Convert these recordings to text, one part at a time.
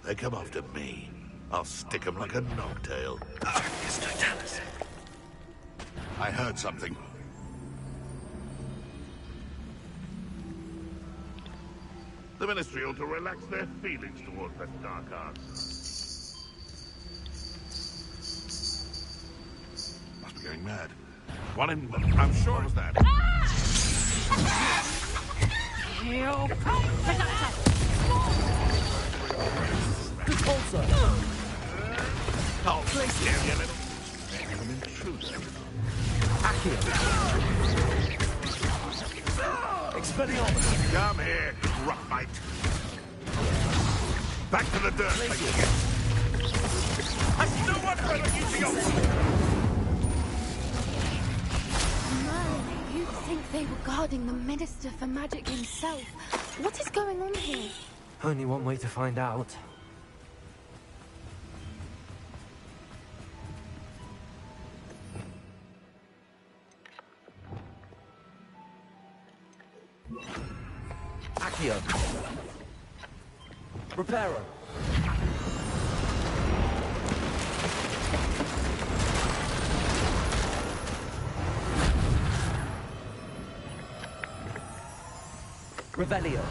they come after me, I'll stick them like a knocktail. I heard something. The Ministry ought to relax their feelings towards that dark arts. Must be going mad. One in... I'm sure it was that. Help! Good call, sir. Oh, please, you little... An intruder. Accio. Expelliarmus. Come here, rockmate. Back to the dirt. I still want to use your... Man, you'd think they were guarding the Minister for Magic himself. What is going on here? Only one way to find out. Accio. Reparo. Revelio.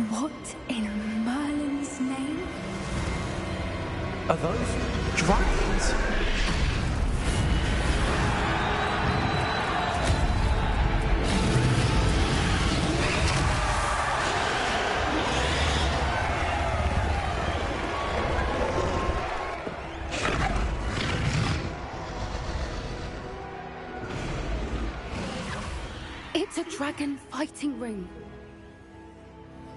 What in Merlin's name? Are those dragons? It's a dragon fighting ring.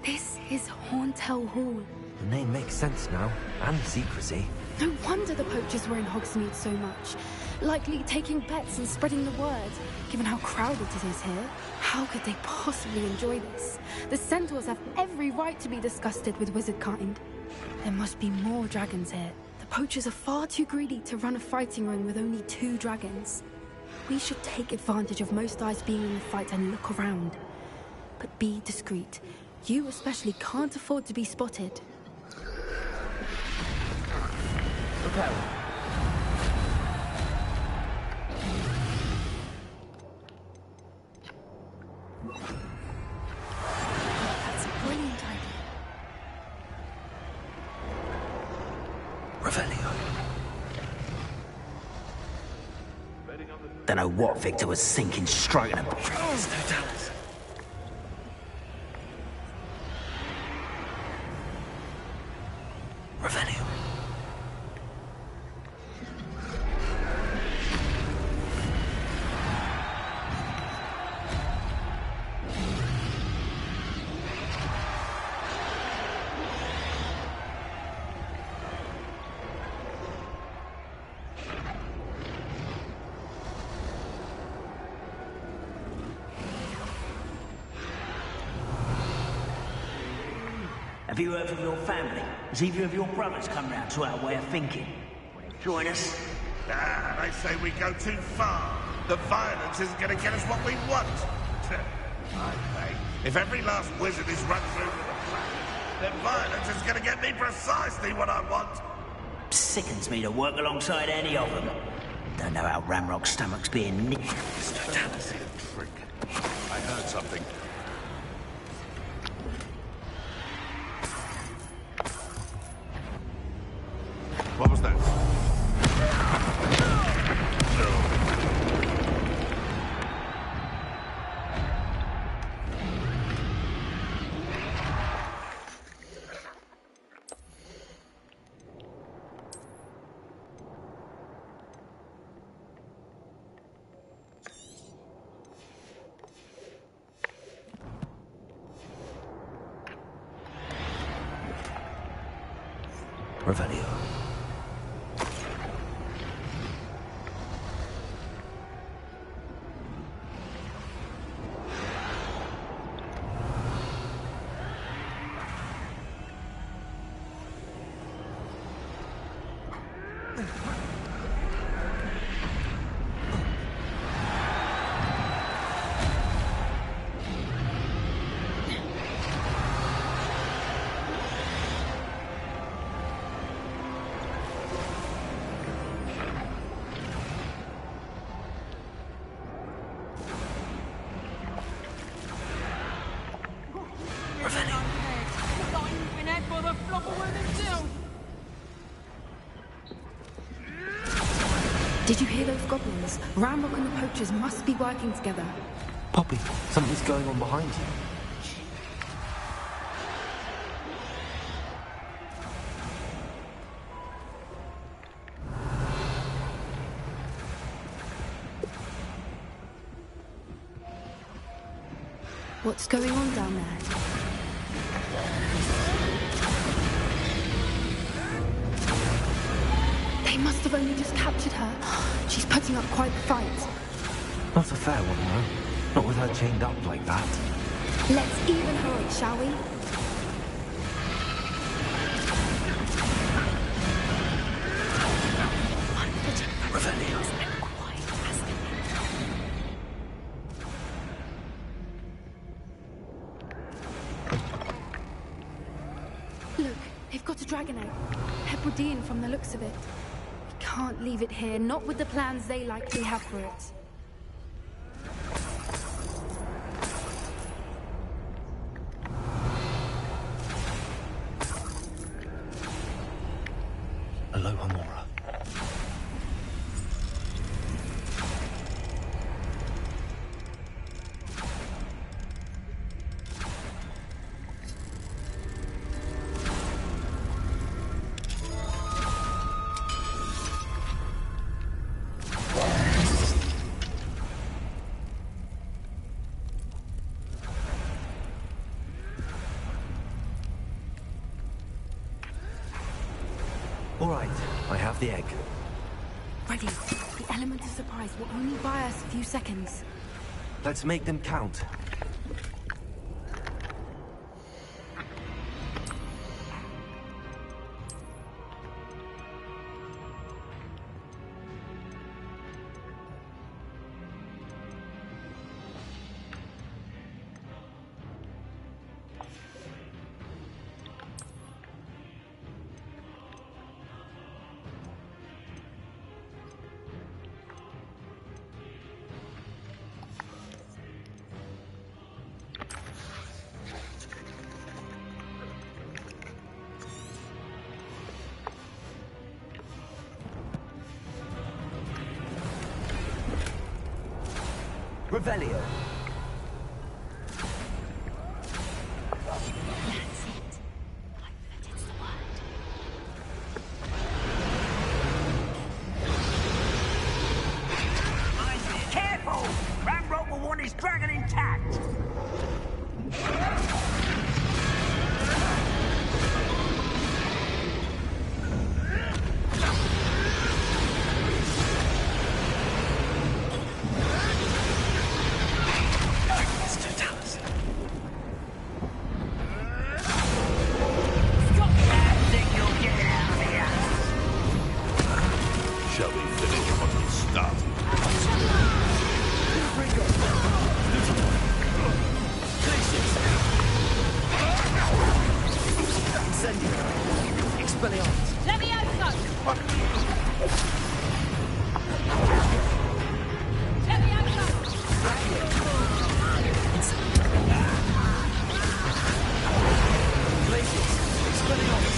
This is Hauntel Hall. The name makes sense now, and secrecy. No wonder the poachers were in Hogsmeade so much. Likely taking bets and spreading the word. Given how crowded it is here, how could they possibly enjoy this? The centaurs have every right to be disgusted with wizard kind. There must be more dragons here. The poachers are far too greedy to run a fighting ring with only 2 dragons. We should take advantage of most eyes being in the fight and look around. But be discreet. You especially can't afford to be spotted. Reparo. That's a brilliant idea. Revelio. Don't know what Victor was thinking, striking him. Revelio. Have you heard from your family? Has either of your brothers come round to our way of thinking? Will they join us? Ah, they say we go too far. The violence isn't going to get us what we want. I say, if every last wizard is run through with a plan, then violence is going to get me precisely what I want. Sickens me to work alongside any of them. Don't know how Ramrock's stomach's being nicked. Trick. I heard something. What was that? Revelio. Did you hear those goblins? Ramrock and the poachers must be working together. Poppy, something's going on behind you. What's going on down there? They must have only just captured her. She's putting up quite the fight. Not a fair one, though. Not with her chained up like that. Let's even her up, shall we? Look, they've got a dragon egg. Hebridean from the looks of it. We can't leave it here, not with the plans they likely have for it. Aloha, Mora. All right, I have the egg. Ready. The element of surprise will only buy us a few seconds. Let's make them count. Revelio. That's it. I bet it's the word. Careful! Ramrock will want his dragon intact! Shall we finish what we started? Incendio. Expelliarmus. Levioso! Levioso! Glacius. Expelliarmus.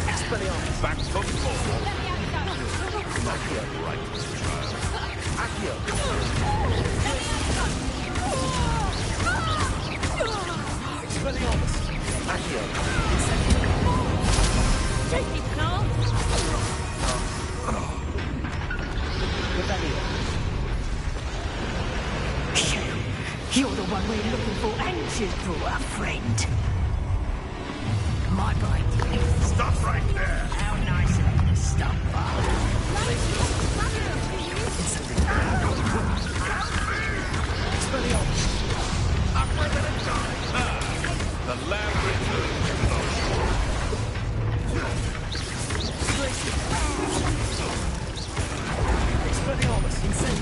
Expelliarmus. Back foot forward. Not yet right, child. Accio. Expelliarmus. Accio. Take it, Carl! Revelio. beautiful and cheerful, a friend. My brain. Stop right there! How nice of you to stop by. I'm bringing it down! The lab returns to the Expelliarmus, insane.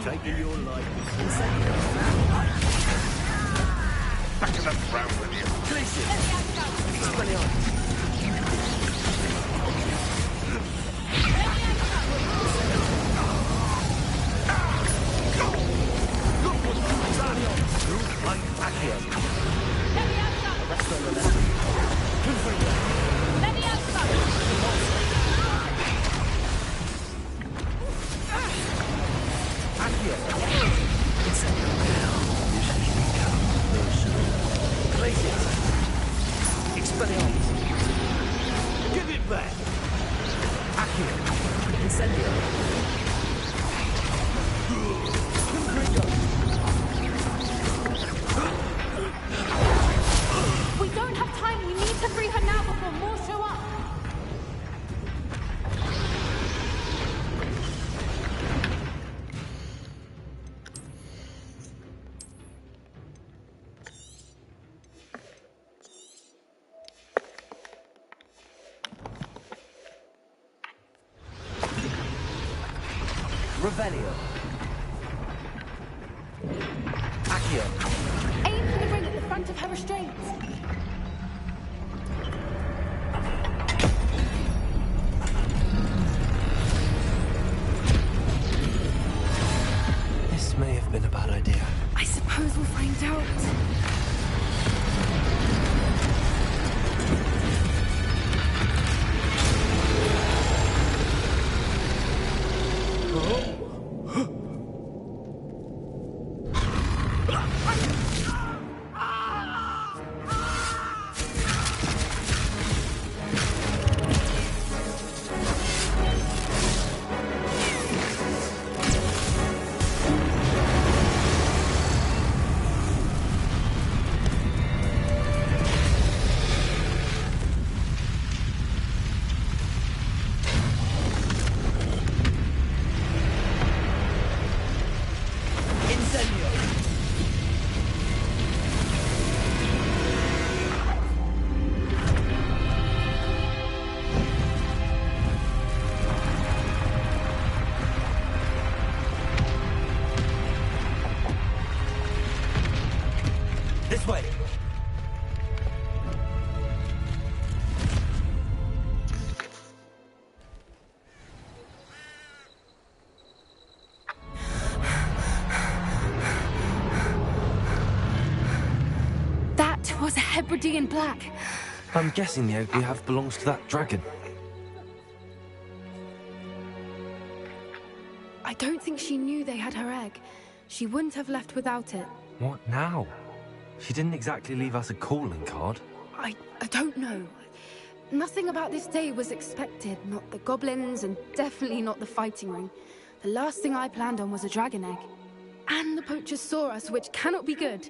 taking your life. Back to the throne with you. Give it back! Accio! Incendio! We don't have time. We need to free her now before more show up. Revelio. Accio. Aim for the ring at the front of her restraints. This may have been a bad idea. I suppose we'll find out. This way! That was a Hebridean black. I'm guessing the egg we have belongs to that dragon. I don't think she knew they had her egg. She wouldn't have left without it. What now? She didn't exactly leave us a calling card. I don't know. Nothing about this day was expected. Not the goblins, and definitely not the fighting ring. The last thing I planned on was a dragon egg. And the poachers saw us, which cannot be good.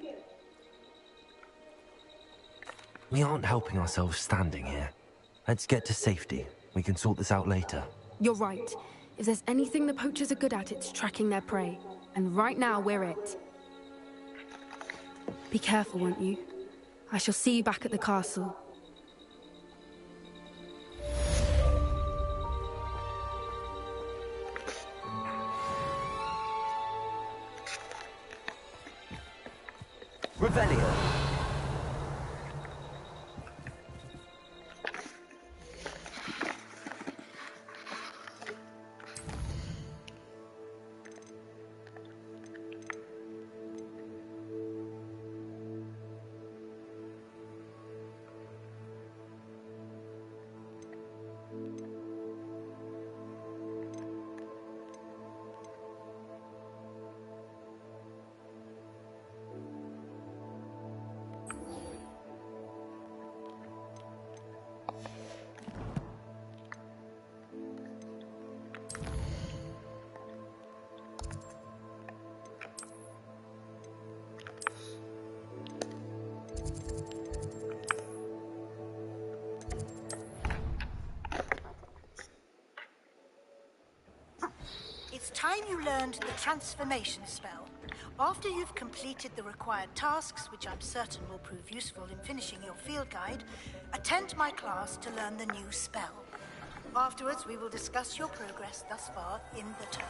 We aren't helping ourselves standing here. Let's get to safety. We can sort this out later. You're right. If there's anything the poachers are good at, it's tracking their prey. And right now, we're it. Be careful, won't you? I shall see you back at the castle. Revelio. time you learned the transformation spell. After you've completed the required tasks, which I'm certain will prove useful in finishing your field guide, attend my class to learn the new spell. Afterwards, we will discuss your progress thus far in the term.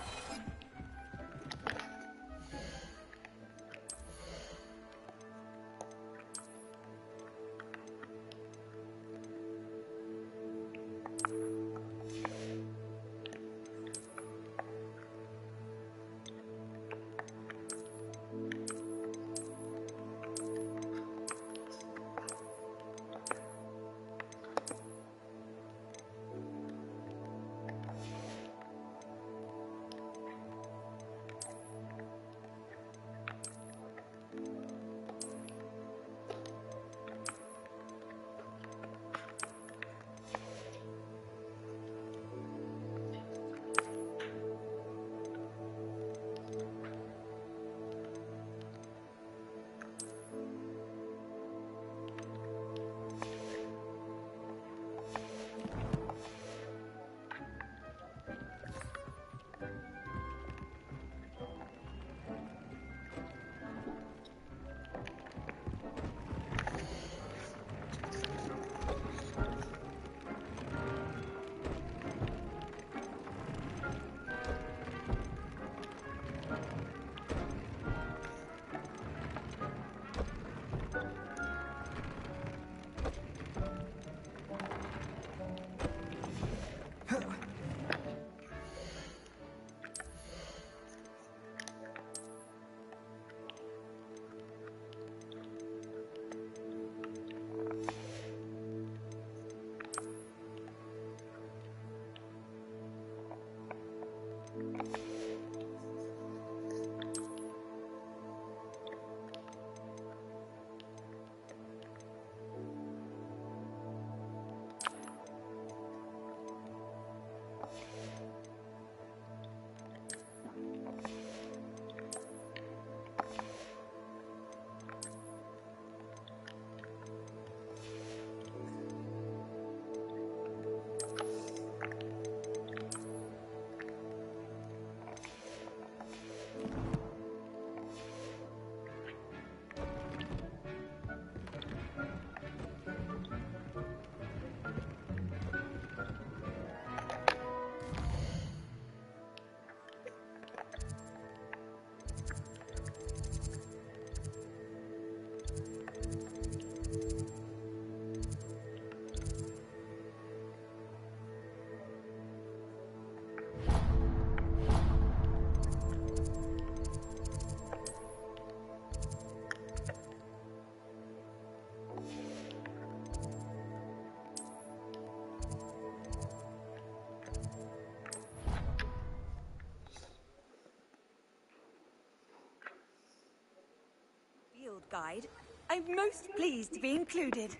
Guide. I'm most pleased to be included.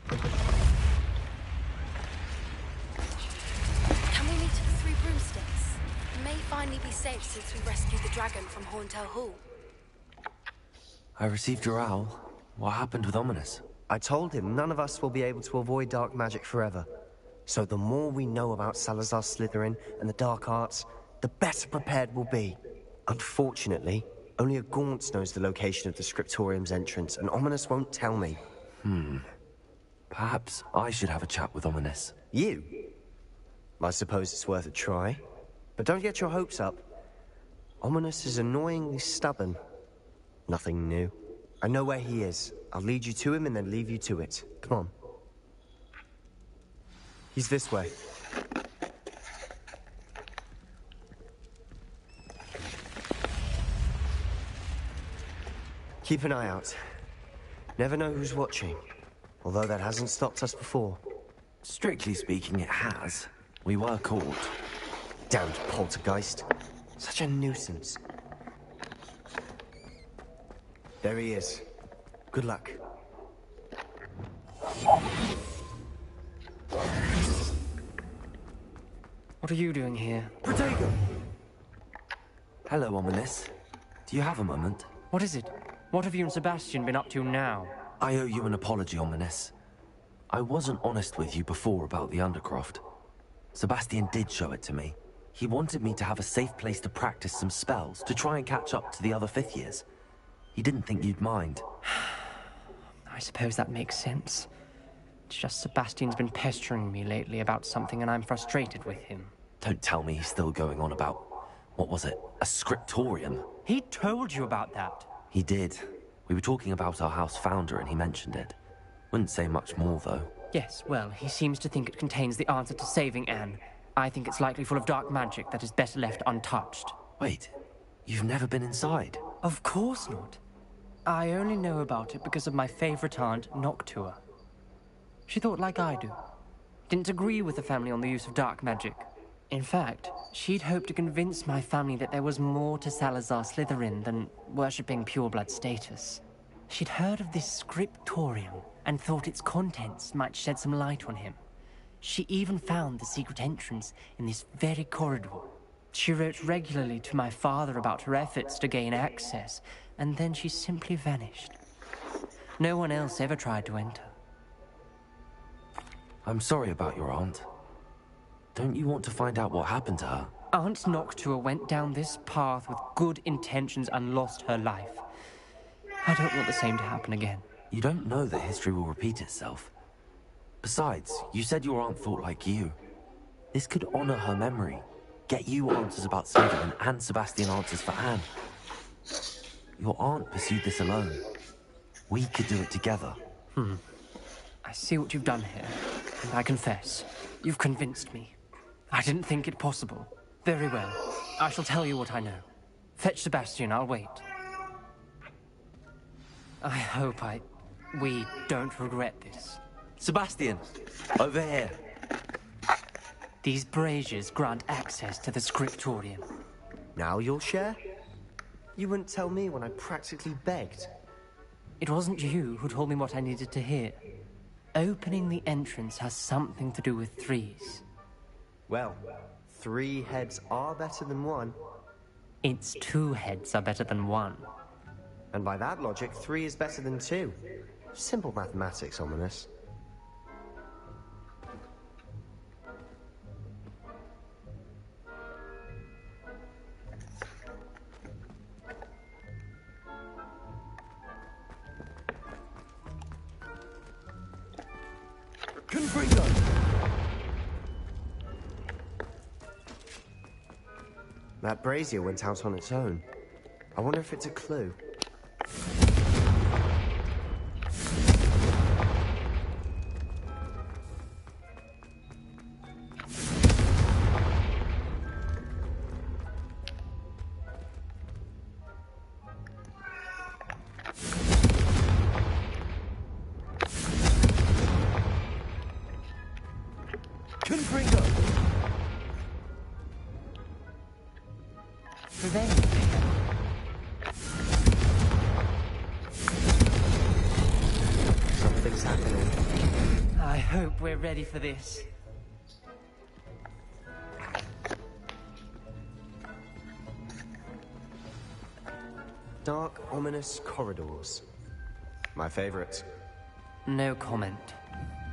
Can we meet at the Three Broomsticks? It may finally be safe since we rescued the dragon from Horntail Hall. I received your owl. What happened with Ominous? I told him none of us will be able to avoid dark magic forever. So the more we know about Salazar Slytherin and the dark arts, the better prepared we'll be. Unfortunately, only a Gaunt knows the location of the Scriptorium's entrance, and Ominous won't tell me. Perhaps I should have a chat with Ominous. You? I suppose it's worth a try. But don't get your hopes up. Ominous is annoyingly stubborn. Nothing new. I know where he is. I'll lead you to him and then leave you to it. Come on. He's this way. Keep an eye out. Never know who's watching. Although that hasn't stopped us before. Strictly speaking, it has. We were caught. Damned poltergeist. Such a nuisance. There he is. Good luck. What are you doing here? Protego! Hello, Ominous. Do you have a moment? What is it? What have you and Sebastian been up to now? I owe you an apology, Ominous. I wasn't honest with you before about the Undercroft. Sebastian did show it to me. He wanted me to have a safe place to practice some spells, to try and catch up to the other 5th years. He didn't think you'd mind. I suppose that makes sense. It's just Sebastian's been pestering me lately about something and I'm frustrated with him. Don't tell me he's still going on about, what was it, a scriptorium? He told you about that. He did. We were talking about our house founder and he mentioned it. Wouldn't say much more, though. Yes, well, he seems to think it contains the answer to saving Anne. I think it's likely full of dark magic that is better left untouched. Wait, you've never been inside? Of course not. I only know about it because of my favorite aunt, Noctua. She thought like I do. Didn't agree with the family on the use of dark magic. In fact, she'd hoped to convince my family that there was more to Salazar Slytherin than worshipping pureblood status. She'd heard of this scriptorium and thought its contents might shed some light on him. She even found the secret entrance in this very corridor. She wrote regularly to my father about her efforts to gain access, and then she simply vanished. No one else ever tried to enter. I'm sorry about your aunt. Don't you want to find out what happened to her? Aunt Noctua went down this path with good intentions and lost her life. I don't want the same to happen again. You don't know that history will repeat itself. Besides, you said your aunt thought like you. This could honor her memory. Get you answers about Slytherin and Sebastian answers for Anne. Your aunt pursued this alone. We could do it together. I see what you've done here, and I confess, you've convinced me. I didn't think it possible. Very well. I shall tell you what I know. Fetch Sebastian, I'll wait. I hope we don't regret this. Sebastian, over here. These braziers grant access to the scriptorium. Now you'll share? You wouldn't tell me when I practically begged. It wasn't you who told me what I needed to hear. Opening the entrance has something to do with threes. Well, 3 heads are better than 1. Its 2 heads are better than 1. And by that logic, 3 is better than 2. Simple mathematics, Ominous. Confringo! That brazier went out on its own. I wonder if it's a clue. Confringo! Something's happening. I hope we're ready for this. Dark, ominous corridors. My favorite. No comment.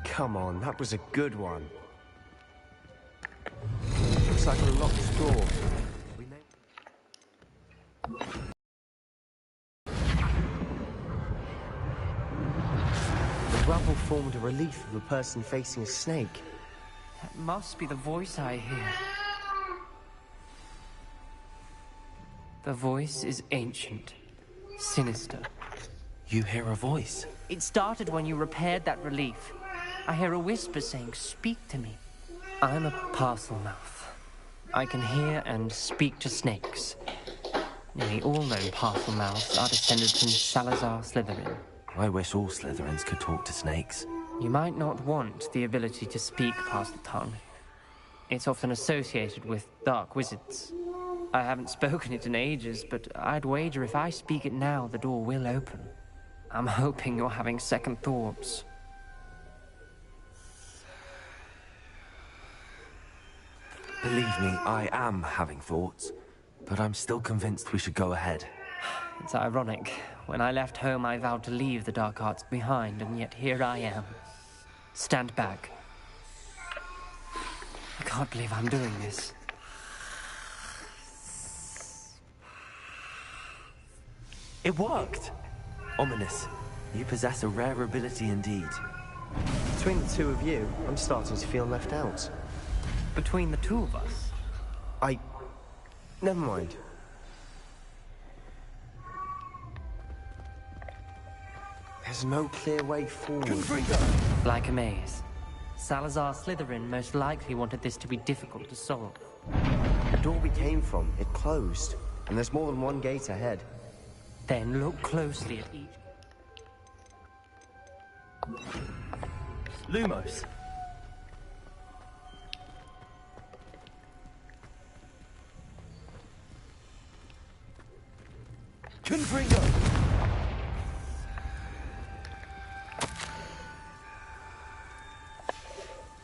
Come on, that was a good one. Looks like a locked door. We may... The rubble formed a relief of a person facing a snake. That must be the voice I hear. The voice is ancient, sinister. You hear a voice? It started when you repaired that relief. I hear a whisper saying, "Speak to me." I'm a parcel mouth. I can hear and speak to snakes. Nearly all known parcel mouths are descended from Salazar Slytherin. I wish all Slytherins could talk to snakes. You might not want the ability to speak parcel tongue. It's often associated with dark wizards. I haven't spoken it in ages, but I'd wager if I speak it now, the door will open. I'm hoping you're having second thoughts. Believe me, I am having thoughts, but I'm still convinced we should go ahead. It's ironic. When I left home, I vowed to leave the dark arts behind, and yet here I am. Stand back. I can't believe I'm doing this. It worked! Ominous. You possess a rare ability indeed. Between the two of you, I'm starting to feel left out. Between the two of us? Never mind. There's no clear way forward. Like a maze. Salazar Slytherin most likely wanted this to be difficult to solve. The door we came from, it closed. And there's more than one gate ahead. Then look closely at each... Lumos. Confringo!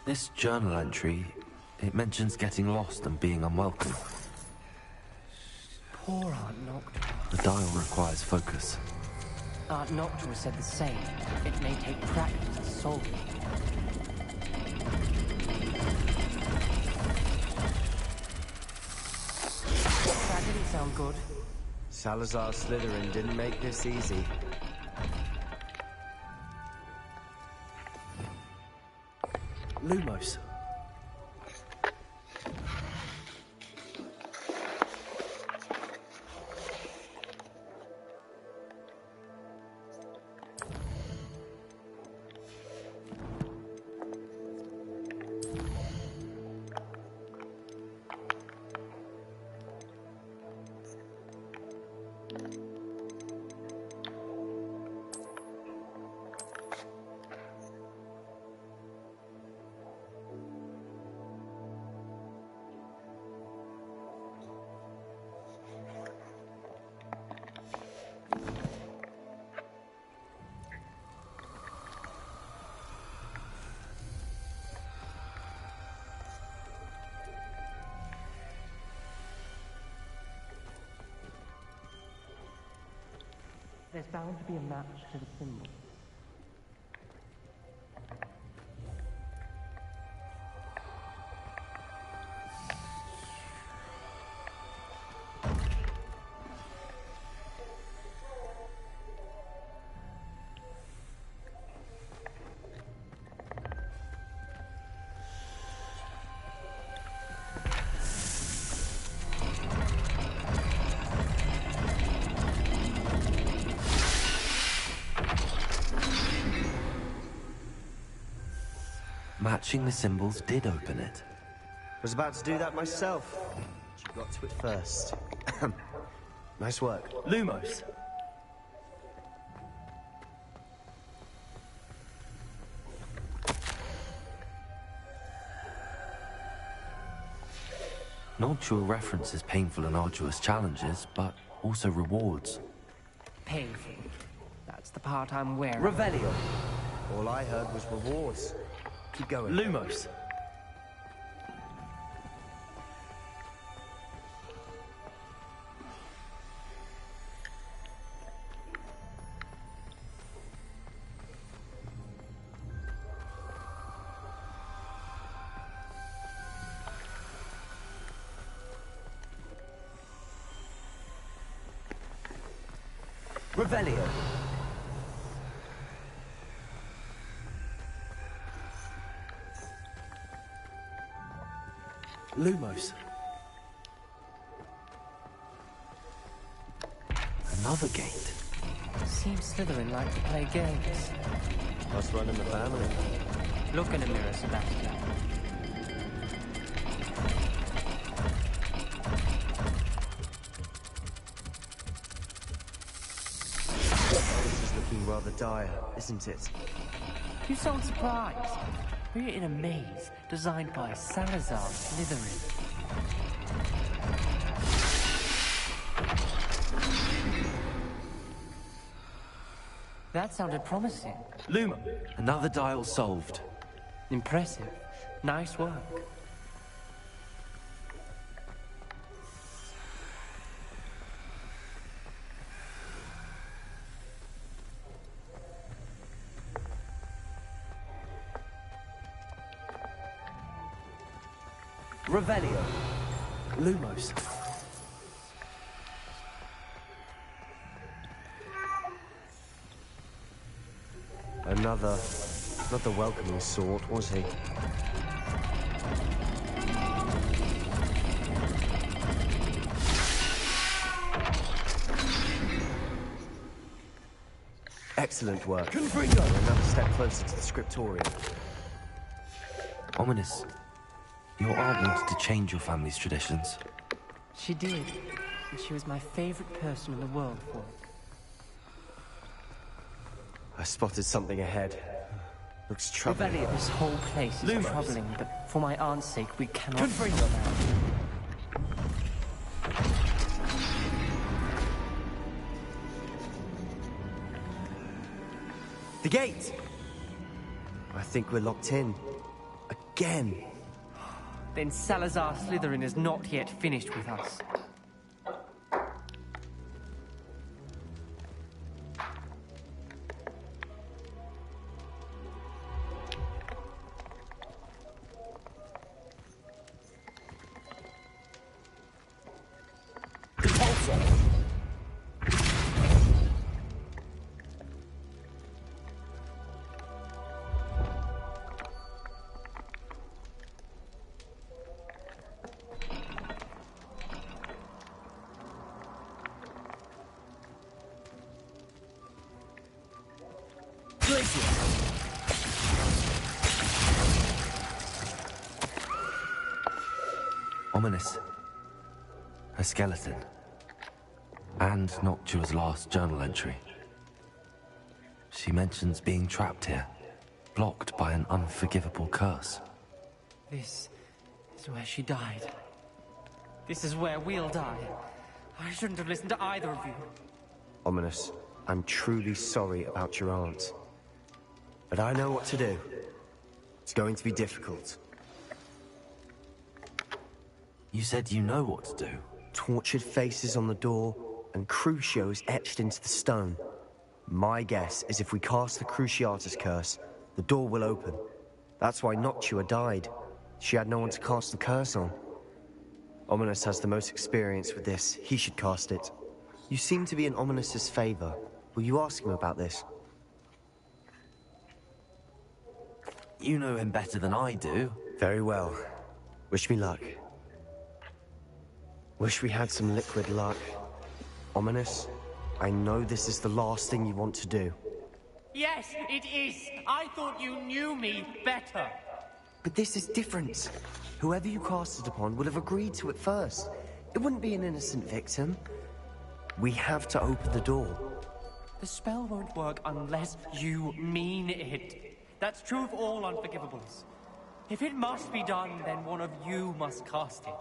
This journal entry, it mentions getting lost and being unwelcome. Poor Aunt Noctua. The dial requires focus. Aunt Noctua said the same. It may take practice to solve it. That didn't sound good. Salazar Slytherin didn't make this easy. Lumos. There's bound to be a match to the symbol. Matching the symbols did open it. Was about to do that myself. But you got to it first. Nice work. Lumos. Noctua references painful and arduous challenges, but also rewards. Painful. That's the part I'm wearing. Revelio. All I heard was rewards. Keep going. Lumos. Revelio. Lumos. Another gate. Seems Slytherin like to play games. Must run in the family. Look in a mirror, Sebastian. This is looking rather dire, isn't it? You sound surprised. We're in a maze designed by Salazar Slytherin. That sounded promising. Luma. Another dial solved. Impressive. Nice work. Revelio. Lumos. Another not the welcoming sort, was he? Excellent work. Confringo! Another step closer to the scriptorium. Ominous. Your aunt wanted to change your family's traditions. She did. And she was my favorite person in the world for it. I spotted something ahead. Looks troubling. This whole place is Lumos. troubling, but for my aunt's sake, we cannot... Confringo. The gate! I think we're locked in. Again. Then Salazar Slytherin is not yet finished with us. Ominous. A skeleton. And Noctua's last journal entry. She mentions being trapped here, blocked by an unforgivable curse. This is where she died. This is where we'll die. I shouldn't have listened to either of you. Ominous, I'm truly sorry about your aunt. But I know what to do. It's going to be difficult. You said you know what to do. Tortured faces on the door, and Crucios etched into the stone. My guess is if we cast the Cruciatus curse, the door will open. That's why Noctua died. She had no one to cast the curse on. Ominous has the most experience with this. He should cast it. You seem to be in Ominous's favor. Will you ask him about this? You know him better than I do. Very well. Wish me luck. Wish we had some liquid luck. Ominous, I know this is the last thing you want to do. Yes, it is. I thought you knew me better. But this is different. Whoever you cast it upon would have agreed to it first. It wouldn't be an innocent victim. We have to open the door. The spell won't work unless you mean it. That's true of all unforgivables. If it must be done, then one of you must cast it.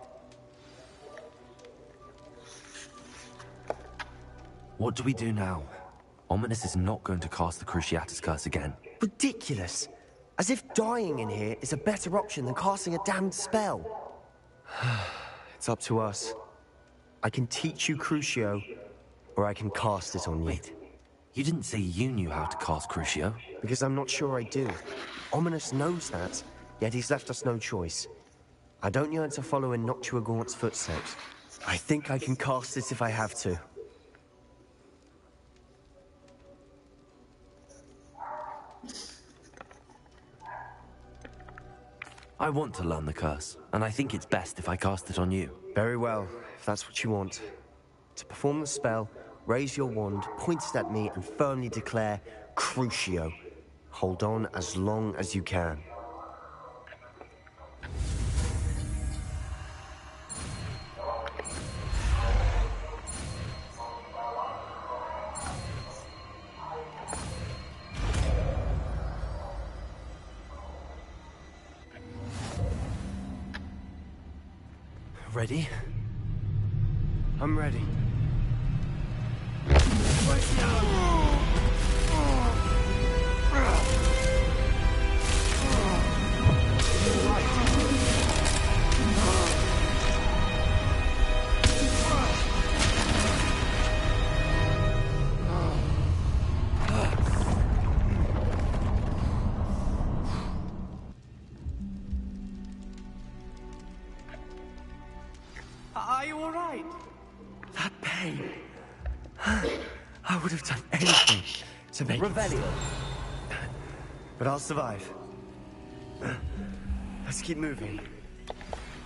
What do we do now? Ominous is not going to cast the Cruciatus curse again. Ridiculous. As if dying in here is a better option than casting a damned spell. It's up to us. I can teach you Crucio, or I can cast it on you. Wait, you didn't say you knew how to cast Crucio? Because I'm not sure I do. Ominous knows that, yet he's left us no choice. I don't yearn to follow in Noctua Gaunt's footsteps. I think I can cast it if I have to. I want to learn the curse, and I think it's best if I cast it on you. Very well, if that's what you want. To perform the spell, raise your wand, point it at me, and firmly declare, Crucio. Hold on as long as you can. Ready? I'm ready. Are you all right? That pain. I would have done anything to make Revelio. But I'll survive. Let's keep moving.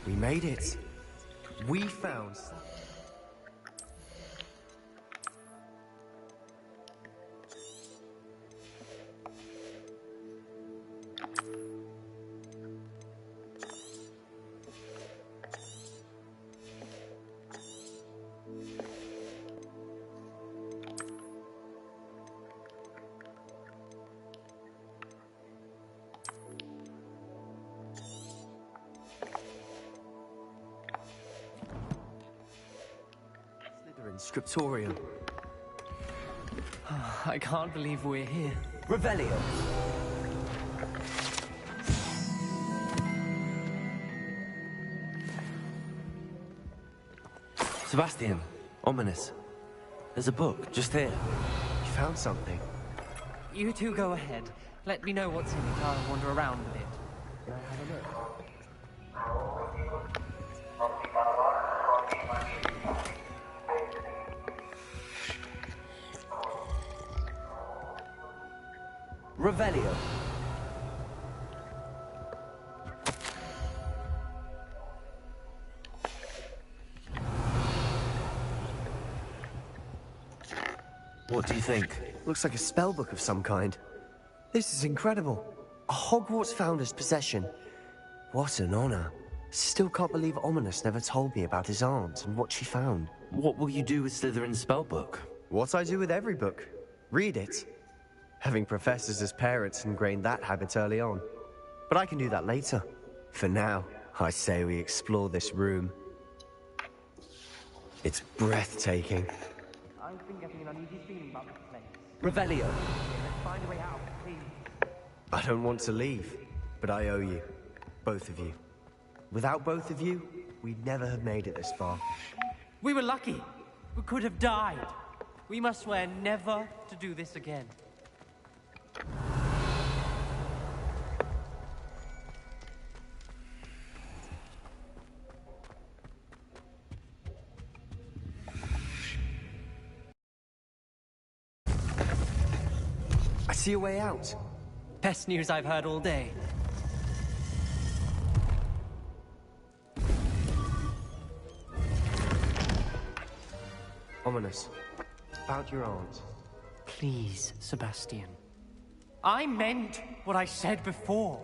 We made it. We found... Scriptorium. I can't believe we're here. Revelio. Sebastian, ominous. There's a book just here. You found something. You two go ahead. Let me know what's in it. I'll wander around a bit. Revelio. What do you think? Looks like a spellbook of some kind. This is incredible. A Hogwarts founder's possession. What an honor. Still can't believe Ominous never told me about his aunt and what she found. What will you do with Slytherin's spellbook? What I do with every book. Read it. Having professors as parents ingrained that habit early on. But I can do that later. For now, I say we explore this room. It's breathtaking. I've been getting an uneasy feeling about this place. Revelio. Let's find a way out, please. I don't want to leave, but I owe you. Both of you. Without both of you, we'd never have made it this far. We were lucky. We could have died. We must swear never to do this again. I see a way out. Best news I've heard all day. Ominous. About your aunt. Please, Sebastian. I meant what I said before.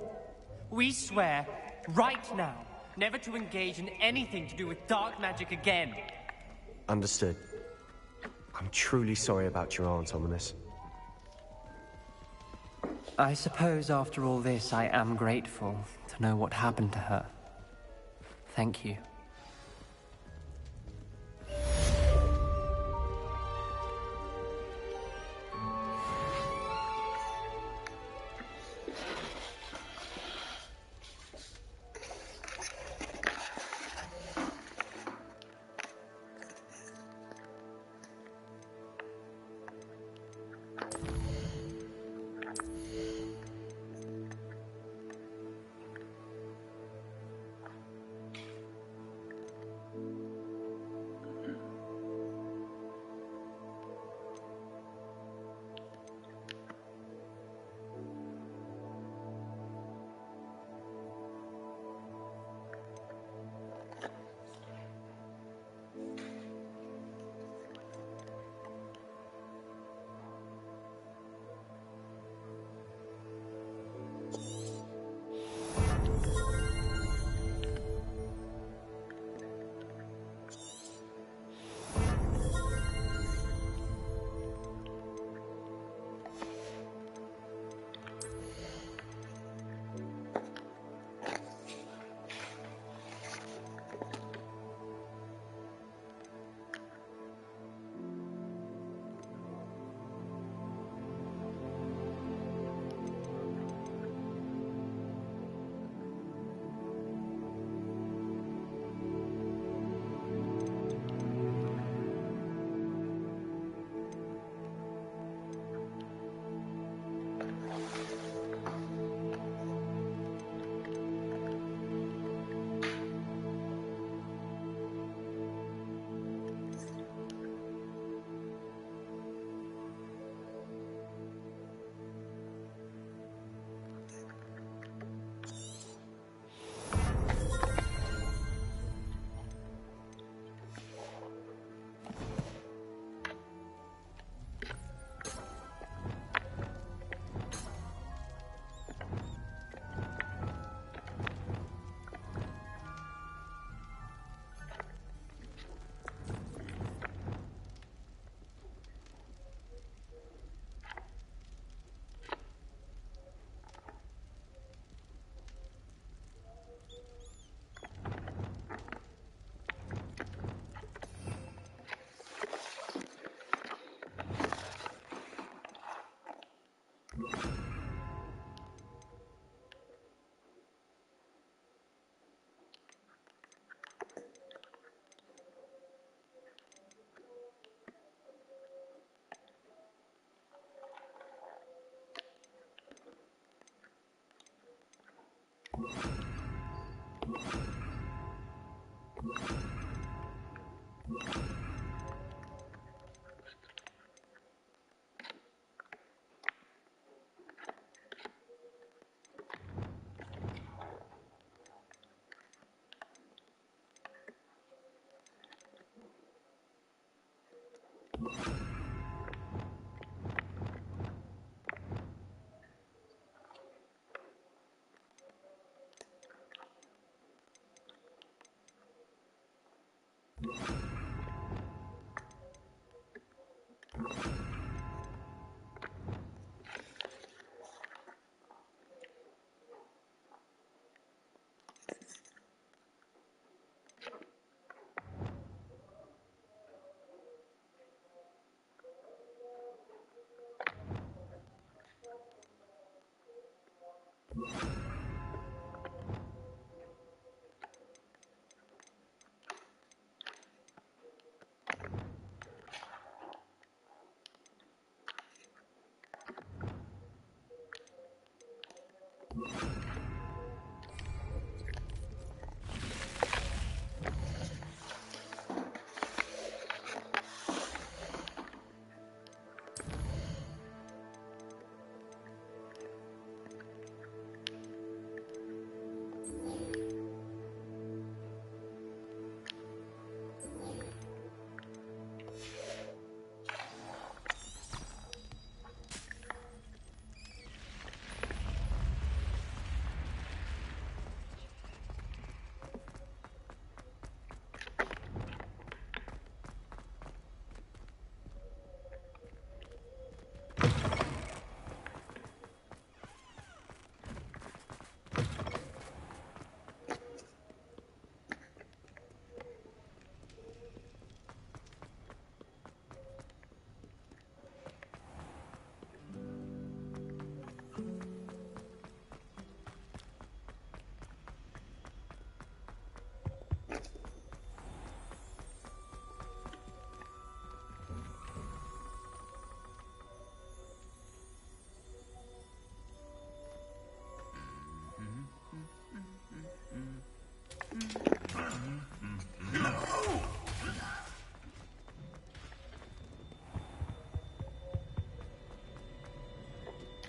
We swear, right now, never to engage in anything to do with dark magic again. Understood. I'm truly sorry about your aunt, Ominous. I suppose after all this, I am grateful to know what happened to her. Thank you.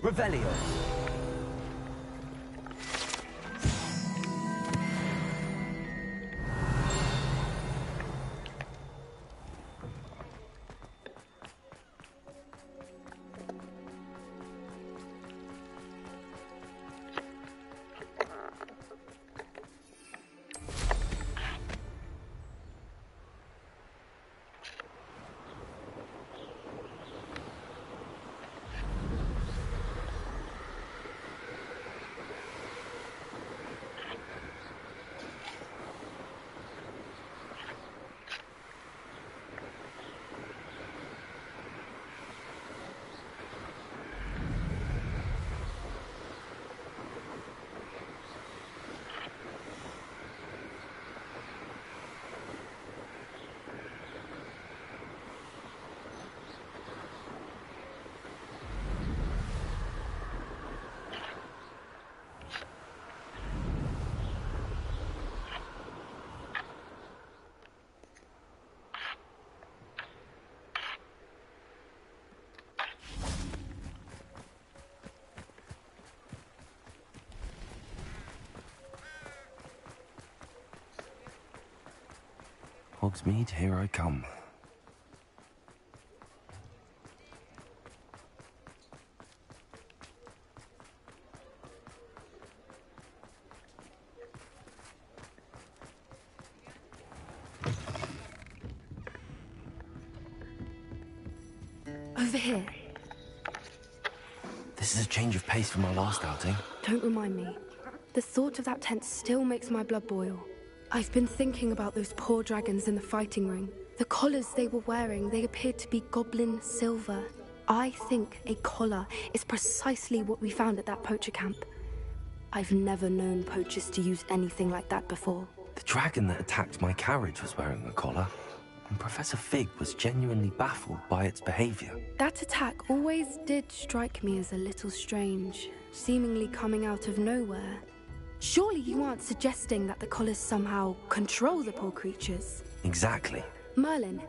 Revelio. Hogsmeade, here I come. Over here. This is a change of pace from our last outing. Don't remind me. The thought of that tent still makes my blood boil. I've been thinking about those poor dragons in the fighting ring. The collars they were wearing, they appeared to be goblin silver. I think a collar is precisely what we found at that poacher camp. I've never known poachers to use anything like that before. The dragon that attacked my carriage was wearing a collar, and Professor Fig was genuinely baffled by its behavior. That attack always did strike me as a little strange, seemingly coming out of nowhere. Surely you aren't suggesting that the collars somehow control the poor creatures? Exactly. Merlin,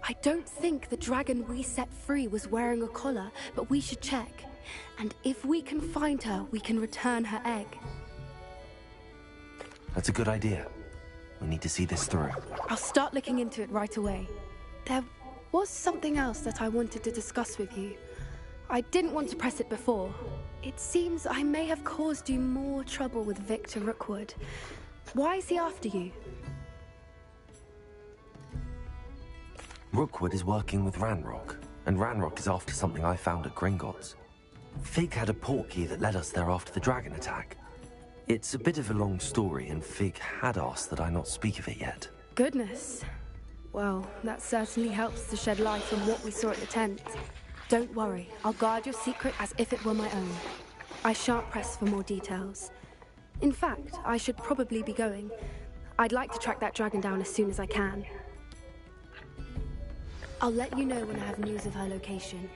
I don't think the dragon we set free was wearing a collar, but we should check. And if we can find her, we can return her egg. That's a good idea. We need to see this through. I'll start looking into it right away. There was something else that I wanted to discuss with you. I didn't want to press it before. It seems I may have caused you more trouble with Victor Rookwood. Why is he after you? Rookwood is working with Ranrock, and Ranrock is after something I found at Gringotts. Fig had a portkey that led us there after the dragon attack. It's a bit of a long story, and Fig had asked that I not speak of it yet. Goodness. Well, that certainly helps to shed light on what we saw at the tent. Don't worry, I'll guard your secret as if it were my own. I shan't press for more details. In fact, I should probably be going. I'd like to track that dragon down as soon as I can. I'll let you know when I have news of her location.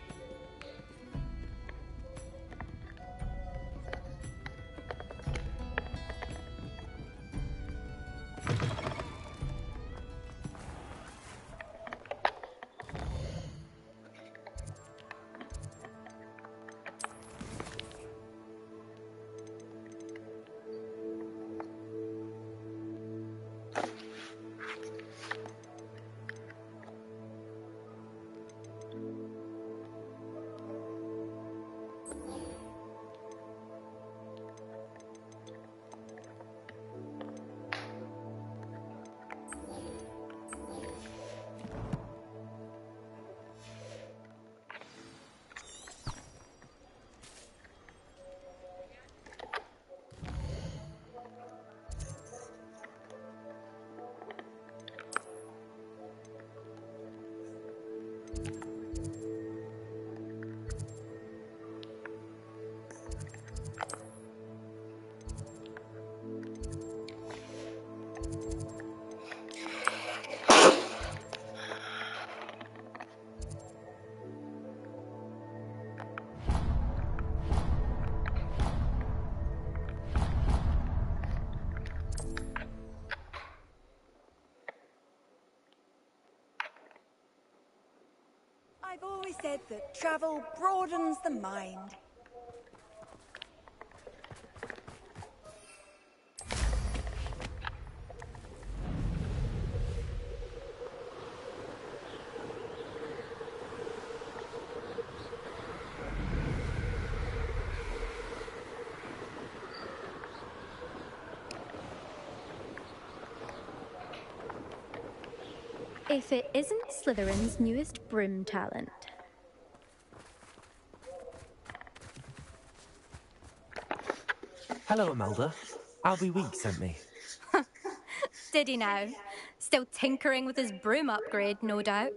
I've always said that travel broadens the mind. If it isn't Slytherin's newest broom talent. Hello, Imelda. Albie Week sent me. Did he now? Still tinkering with his broom upgrade, no doubt.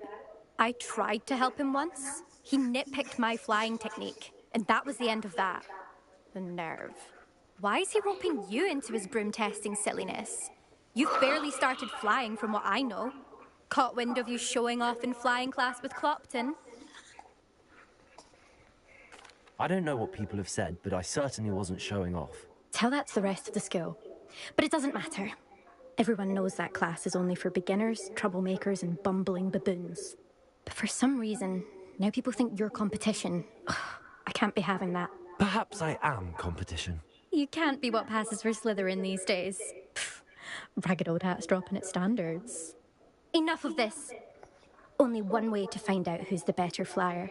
I tried to help him once. He nitpicked my flying technique, and that was the end of that. The nerve. Why is he roping you into his broom testing silliness? You've barely started flying from what I know. Caught wind of you showing off in flying class with Clopton. I don't know what people have said, but I certainly wasn't showing off. Tell that to the rest of the school. But it doesn't matter. Everyone knows that class is only for beginners, troublemakers, and bumbling baboons. But for some reason, now people think you're competition. Ugh, I can't be having that. Perhaps I am competition. You can't be what passes for Slytherin these days. Pfft, ragged old hat's dropping its standards. Enough of this. Only one way to find out who's the better flyer.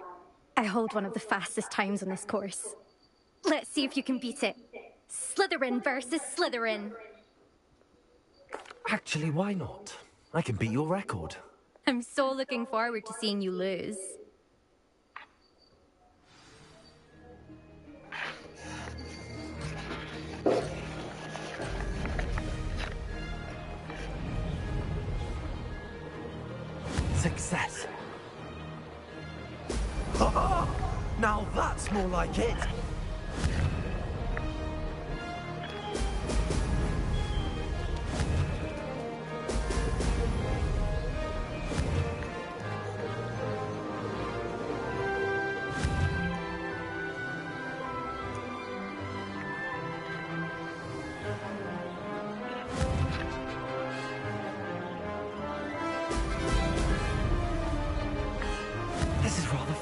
I hold one of the fastest times on this course. Let's see if you can beat it. Slytherin versus Slytherin. Actually, why not? I can beat your record. I'm so looking forward to seeing you lose. Success. Now that's more like it.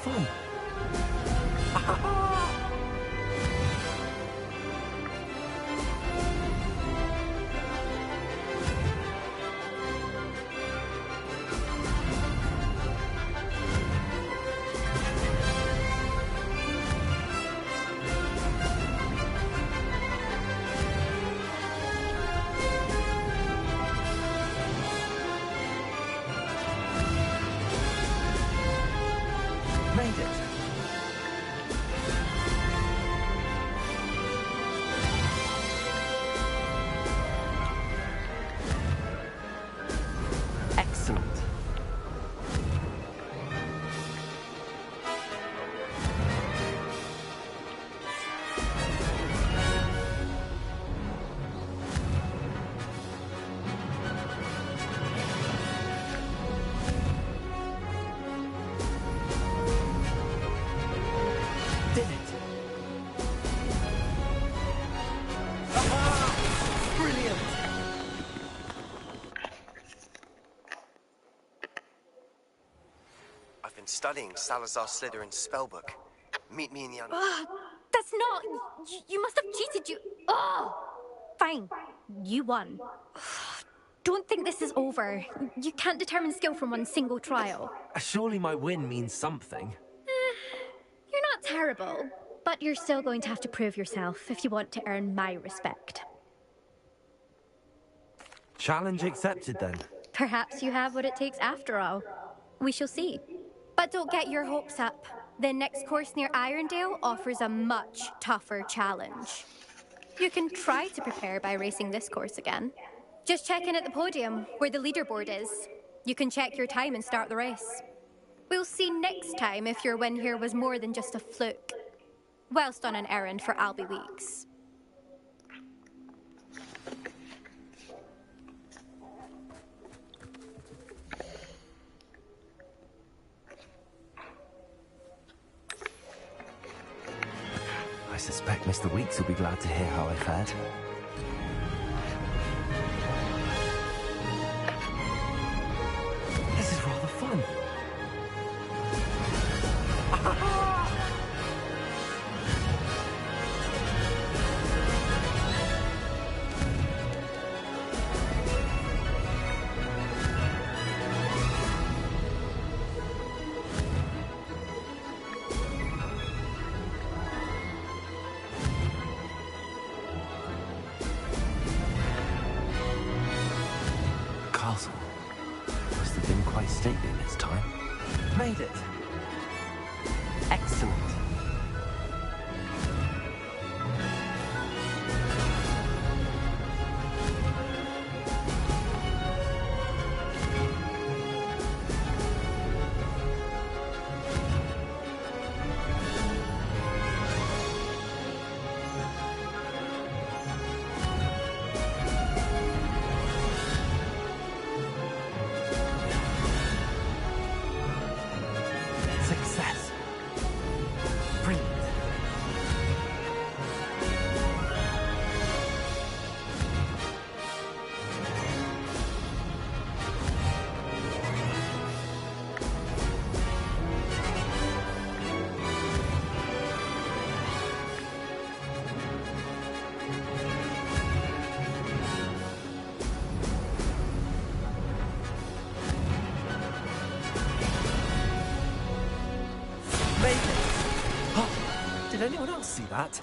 fun. Made it. Excellent. Did it. Brilliant. I've been studying Salazar Slytherin's spellbook. Meet me in the under... That's not. You must have cheated. Fine. You won. Don't think this is over. You can't determine skill from one single trial. Surely my win means something. You're not terrible, but you're still going to have to prove yourself if you want to earn my respect. Challenge accepted then. Perhaps you have what it takes after all. We shall see. But don't get your hopes up. The next course near Irondale offers a much tougher challenge. You can try to prepare by racing this course again. Just check in at the podium, where the leaderboard is. You can check your time and start the race. We'll see next time if your win here was more than just a fluke. Whilst on an errand for Albie Weeks. I suspect Mr. Weeks will be glad to hear how I fared. This is rather fun. Castle must have been quite stately in its time. Made it. Excellent. Success. Brilliant. Made it. Oh, did anyone else see that?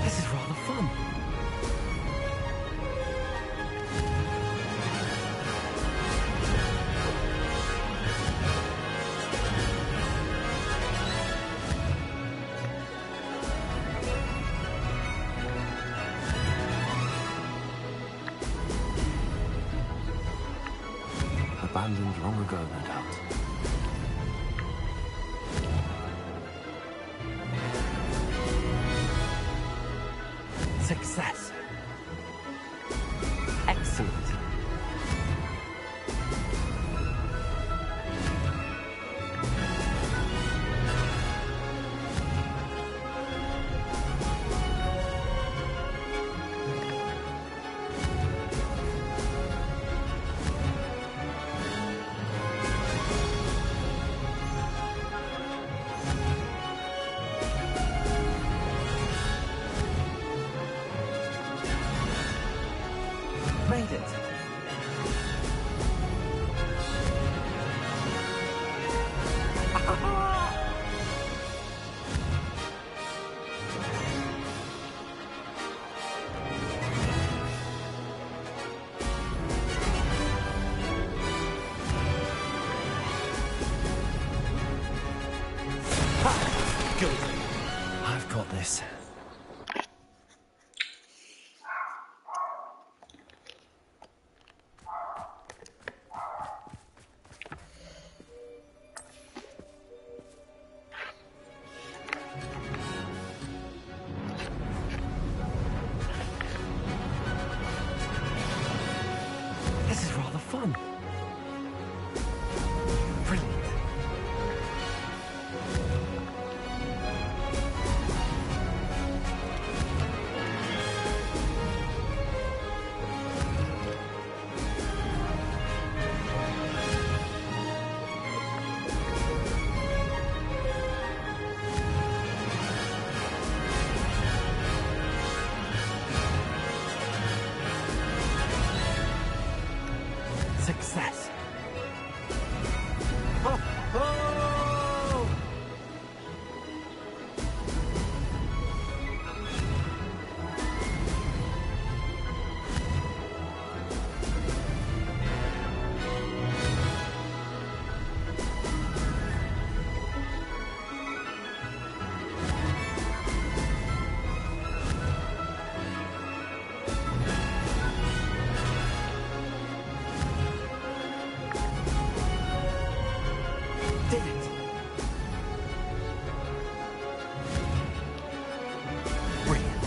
This is rather fun. Abandoned long ago, no doubt. Good. I've got this. This is rather fun. Brilliant. Success. Oh, oh! Did it. Brilliant.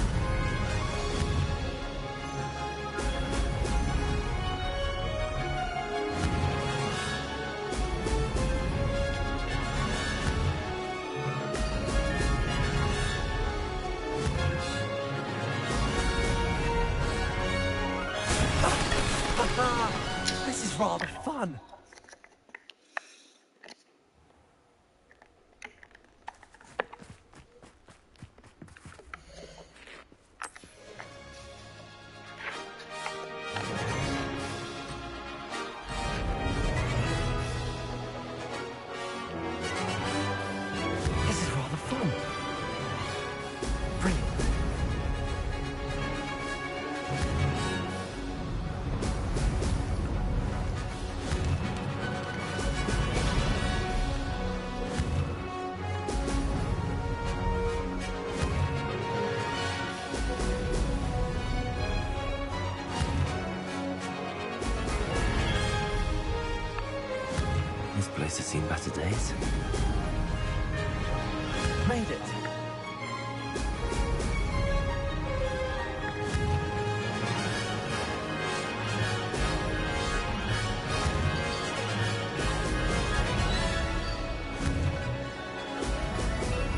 This is rather fun. This is rather fun. Brilliant. This place has seen better days. Made it.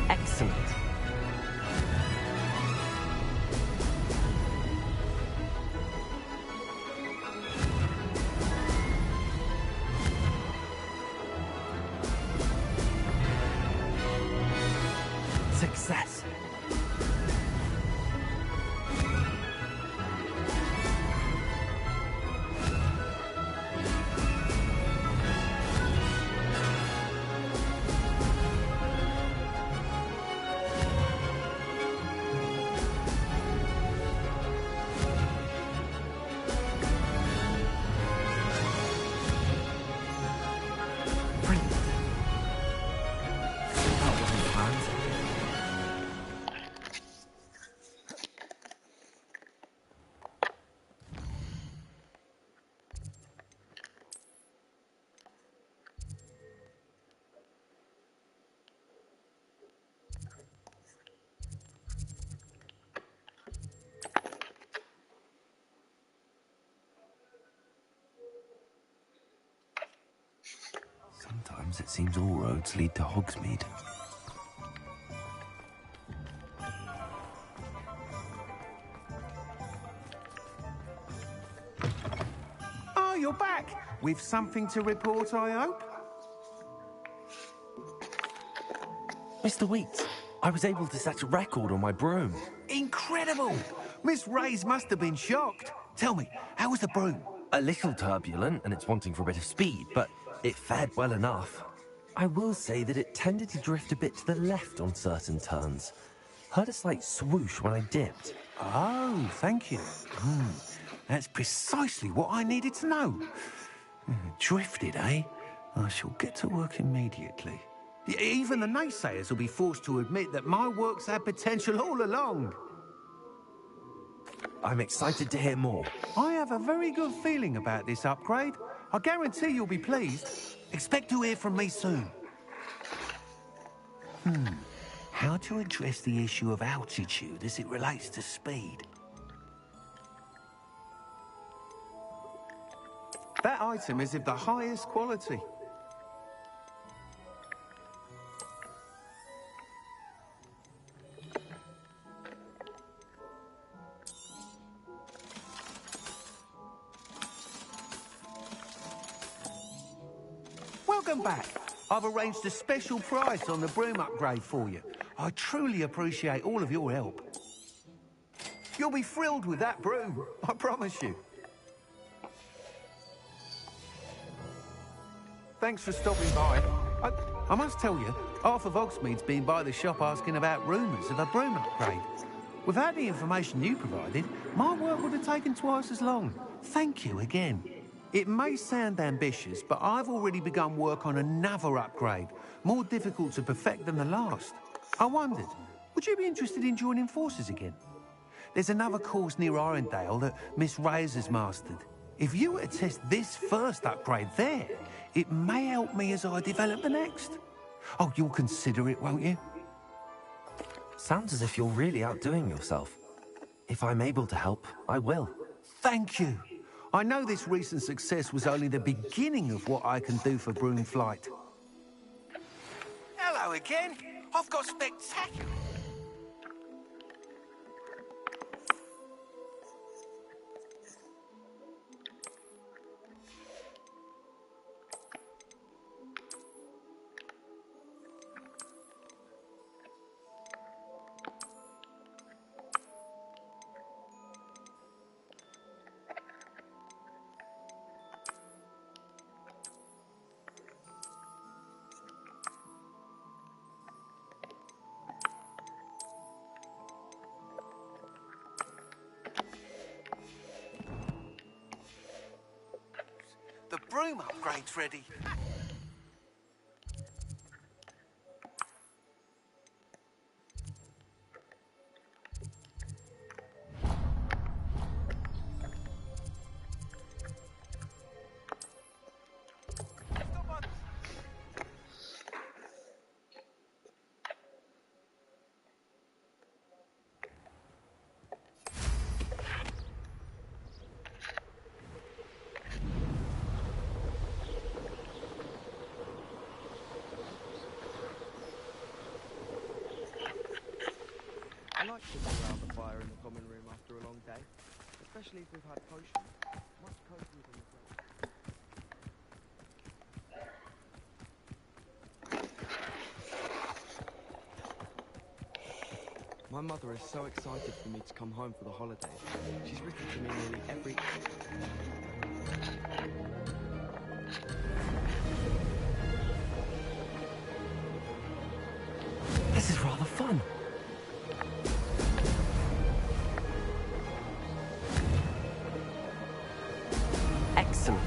Excellent. Success. Brilliant. That wasn't planned. Sometimes it seems all roads lead to Hogsmeade. Oh, you're back. With something to report, I hope? Mr. Weeks, I was able to set a record on my broom. Incredible! Miss Reyes must have been shocked. Tell me, how was the broom? A little turbulent and it's wanting for a bit of speed, but it fared well enough. I will say that it tended to drift a bit to the left on certain turns. Heard a slight swoosh when I dipped. Oh, thank you. That's precisely what I needed to know. Drifted, eh? I shall get to work immediately. Even the naysayers will be forced to admit that my work's had potential all along. I'm excited to hear more. I have a very good feeling about this upgrade. I guarantee you'll be pleased. Expect to hear from me soon. How to address the issue of altitude as it relates to speed? That item is of the highest quality. Welcome back. I've arranged a special price on the broom upgrade for you. I truly appreciate all of your help. You'll be thrilled with that broom, I promise you. Thanks for stopping by. I must tell you, half of Hogsmeade's been by the shop asking about rumours of a broom upgrade. Without the information you provided, my work would have taken twice as long. Thank you again. It may sound ambitious, but I've already begun work on another upgrade, more difficult to perfect than the last. I wondered, would you be interested in joining forces again? There's another course near Arendelle that Miss Reyes has mastered. If you were to test this first upgrade there, it may help me as I develop the next. Oh, you'll consider it, won't you? Sounds as if you're really outdoing yourself. If I'm able to help, I will. Thank you. I know this recent success was only the beginning of what I can do for broom flight. Hello again. I've got spectacular... The broom upgrade's ready. I like sitting around the fire in the common room after a long day, especially if we've had potions. Much cozier than the My mother is so excited for me to come home for the holidays. She's written to me nearly every... This is rather fun. Excellent.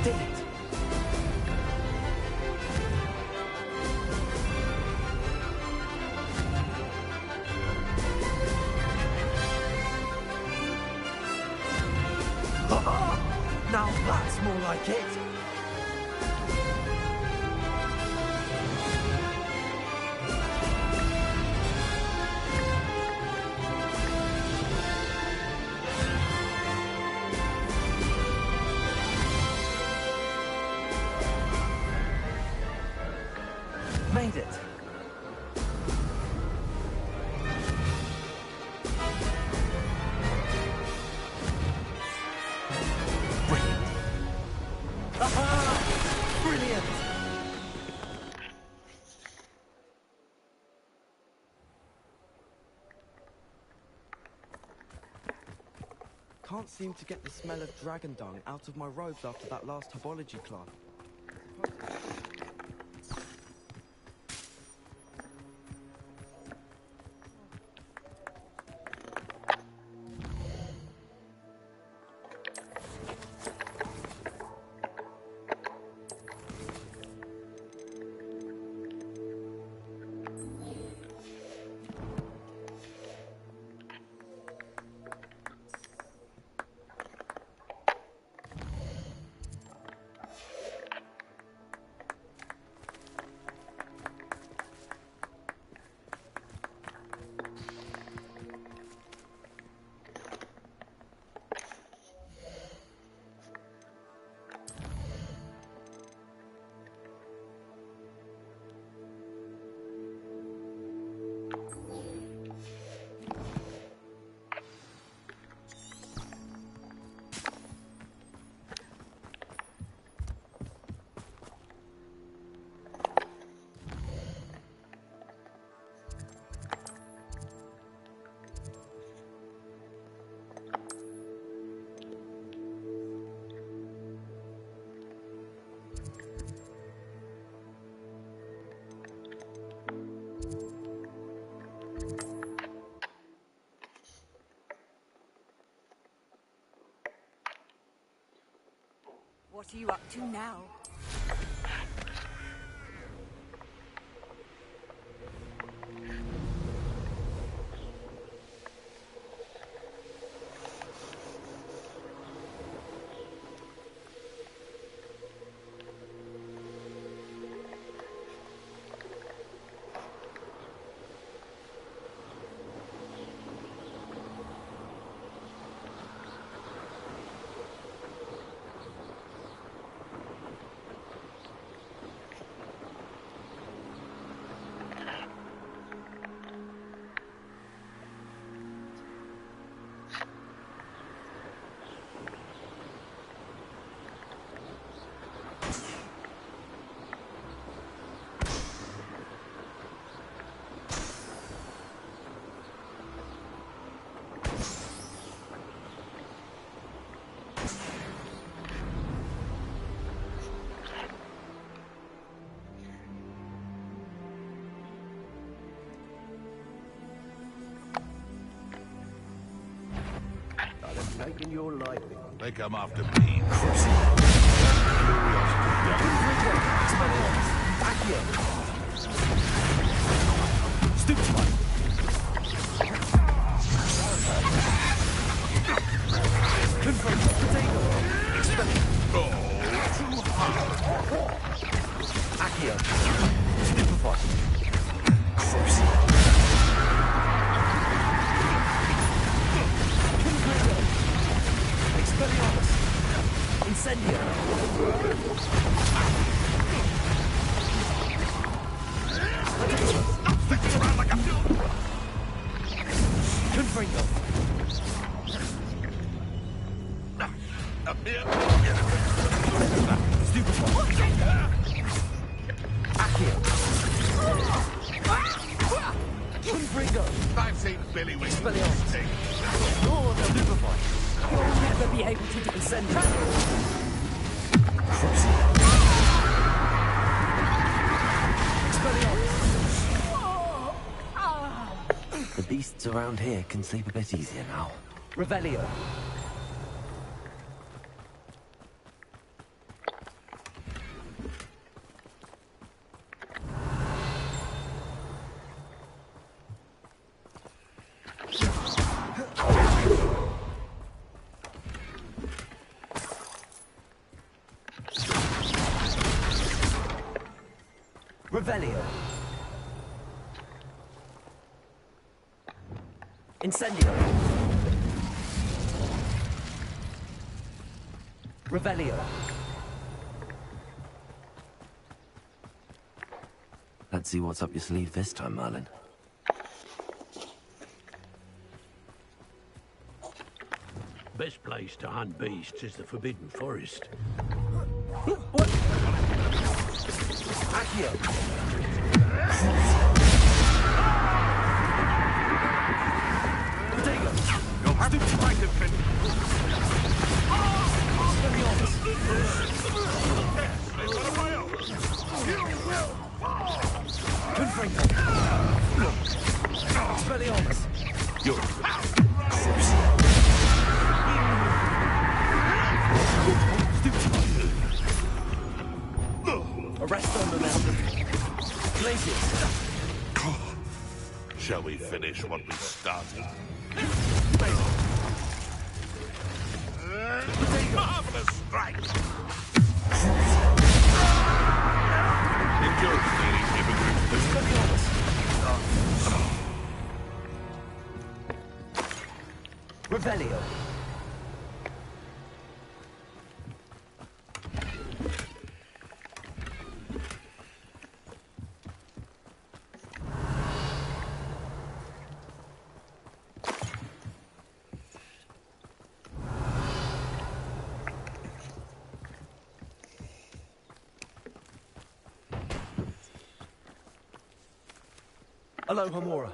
Did it. Now that's more like it. Made it. Brilliant. Aha! Brilliant! can't seem to get the smell of dragon dung out of my robes after that last herbology class. What are you up to now? Taking your life. They come after me. I've seen Billy with stick. You'll never be able to descend. The beasts around here can sleep a bit easier now. Revelio. Revelio. Incendio. Revelio. Let's see what's up your sleeve this time, Merlin. Best place to hunt beasts is the Forbidden Forest. Accio. You'll have to fight him, Finn. Arrest on them, Elder. Places. Shall we finish what we started? Marvelous strike! Endurance training, immigrants. Revelio. Hello, Hamura.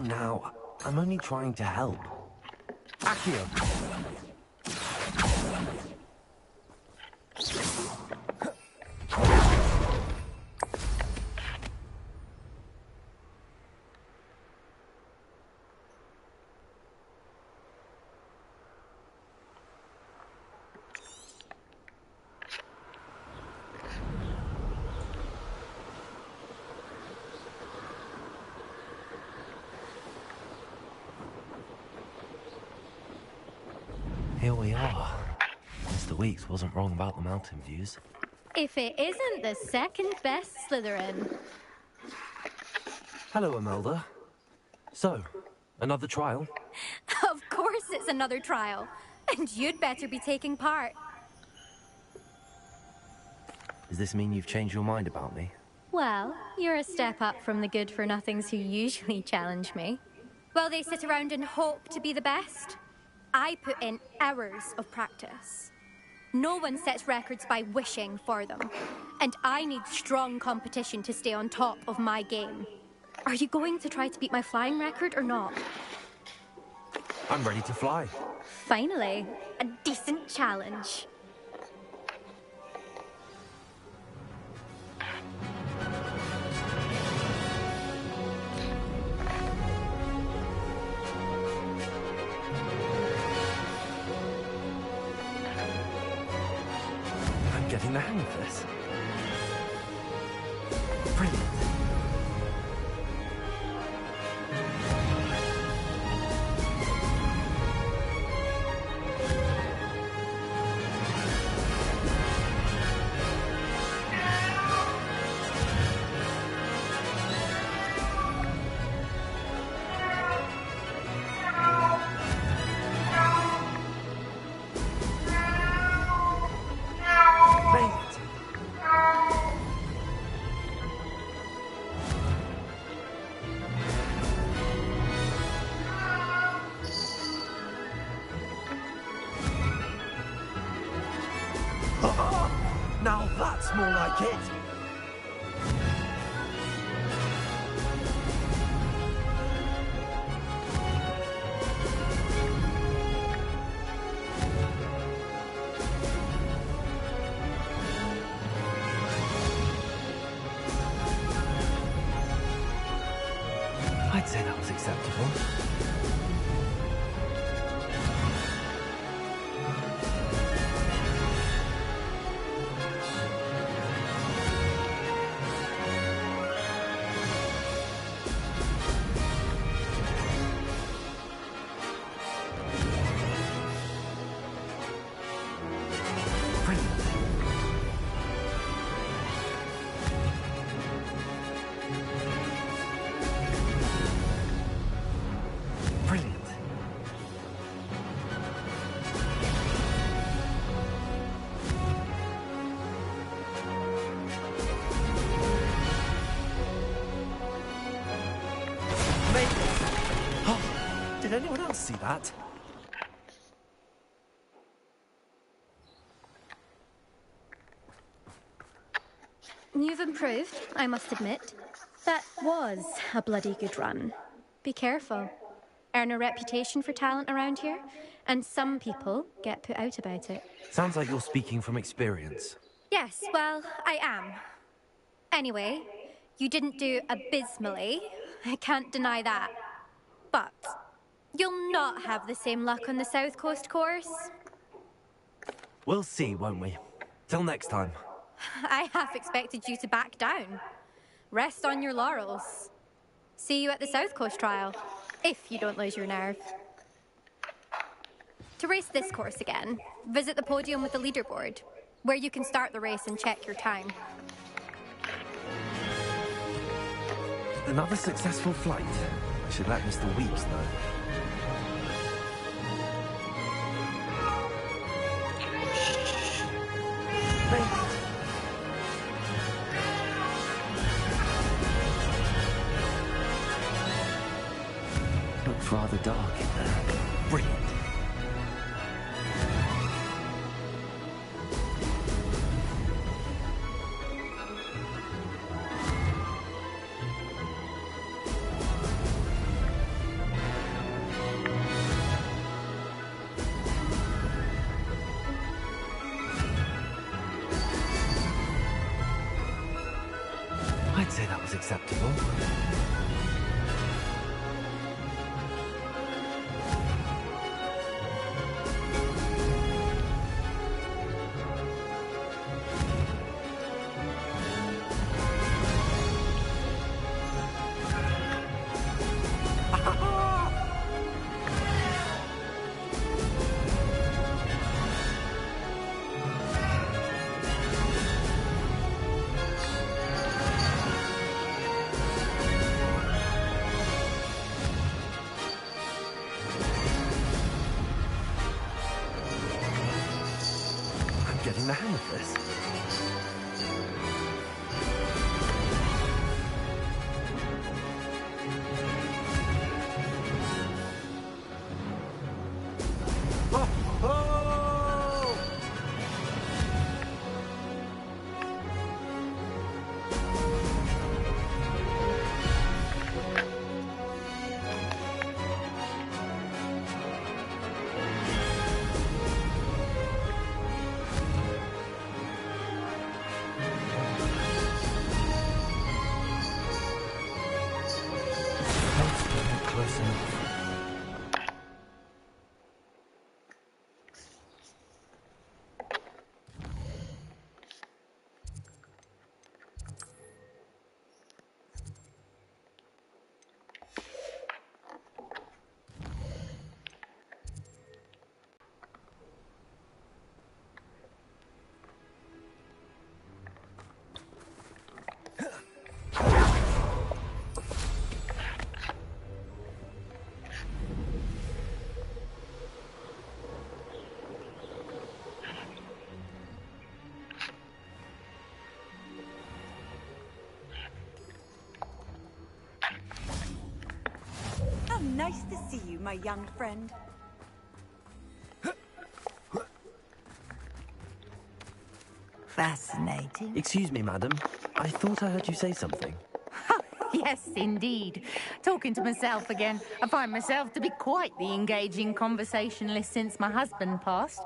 Now, I'm only trying to help. Accio! Here we are. Mr. Weeks wasn't wrong about the mountain views. If it isn't the second best Slytherin. Hello, Imelda. So, another trial? Of course it's another trial. And you'd better be taking part. Does this mean you've changed your mind about me? Well, you're a step up from the good-for-nothings who usually challenge me. While they sit around and hope to be the best, I put in hours of practice. No one sets records by wishing for them. And I need strong competition to stay on top of my game. Are you going to try to beat my flying record or not? I'm ready to fly. Finally, a decent challenge. I'm getting the hang of this. Brilliant. Now that's more like it. I'd say that was acceptable. see that. You've improved, I must admit. That was a bloody good run. Be careful. Earn a reputation for talent around here, and some people get put out about it. Sounds like you're speaking from experience. Yes, well, I am. Anyway, you didn't do abysmally. I can't deny that. But you'll not have the same luck on the South Coast course. We'll see, won't we? Till next time. I half expected you to back down. Rest on your laurels. See you at the South Coast trial, if you don't lose your nerve. To race this course again, visit the podium with the leaderboard, where you can start the race and check your time. Another successful flight. I should let Mr. Weeps know. Looks rather dark in there. Brilliant. I'd say that was acceptable. Getting the hang of this. Oh! Oh! Close enough. How nice to see you, my young friend. Fascinating. Excuse me, madam. I thought I heard you say something. Yes, indeed. Talking to myself again. I find myself to be quite the engaging conversationalist since my husband passed.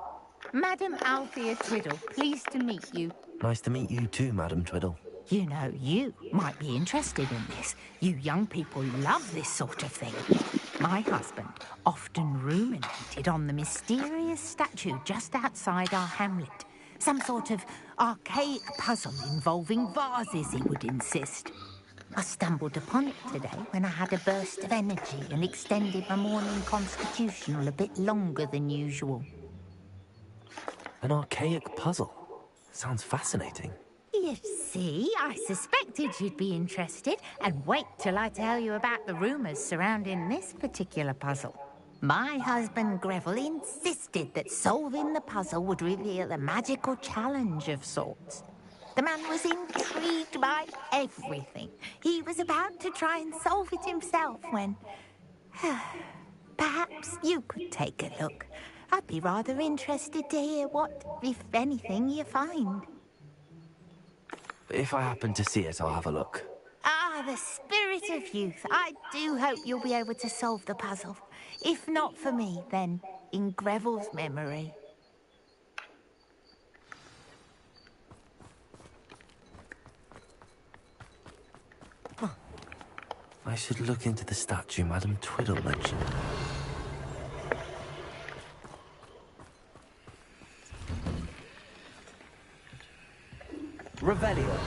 Madam Althea Twiddle, pleased to meet you. Nice to meet you too, Madam Twiddle. You know, you might be interested in this. You young people love this sort of thing. My husband often ruminated on the mysterious statue just outside our hamlet. Some sort of archaic puzzle involving vases, he would insist. I stumbled upon it today when I had a burst of energy and extended my morning constitutional a bit longer than usual. An archaic puzzle. Sounds fascinating. You see, I suspected you'd be interested, and wait till I tell you about the rumours surrounding this particular puzzle. My husband Greville insisted that solving the puzzle would reveal a magical challenge of sorts. The man was intrigued by everything. He was about to try and solve it himself when... Perhaps you could take a look. I'd be rather interested to hear what, if anything, you find. If I happen to see it, I'll have a look. Ah, the spirit of youth. I do hope you'll be able to solve the puzzle. If not for me, then in Greville's memory. I should look into the statue Madame Twiddle mentioned. Revelio.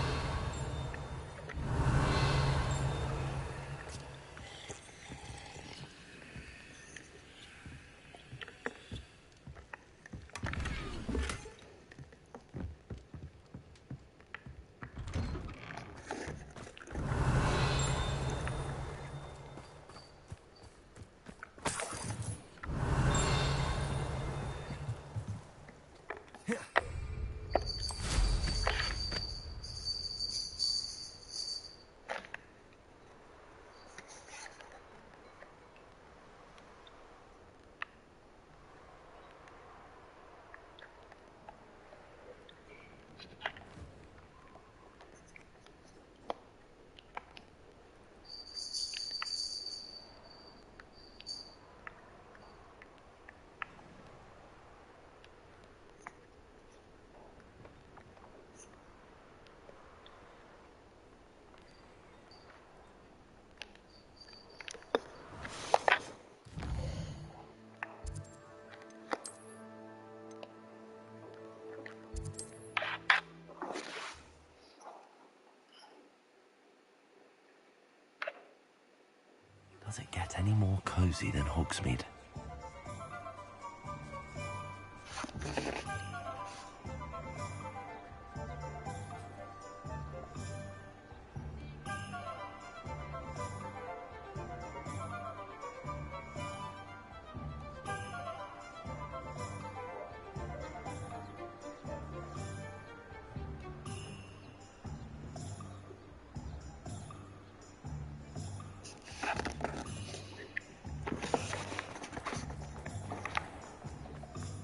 Does it get any more cozy than Hogsmeade?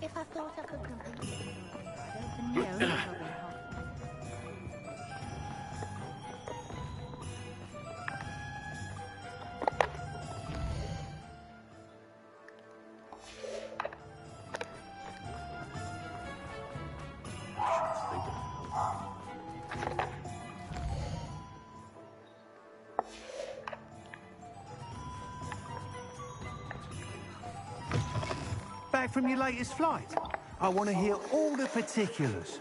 If I thought I could complete it, I'd open my own hobby. Back from your latest flight? I want to hear all the particulars.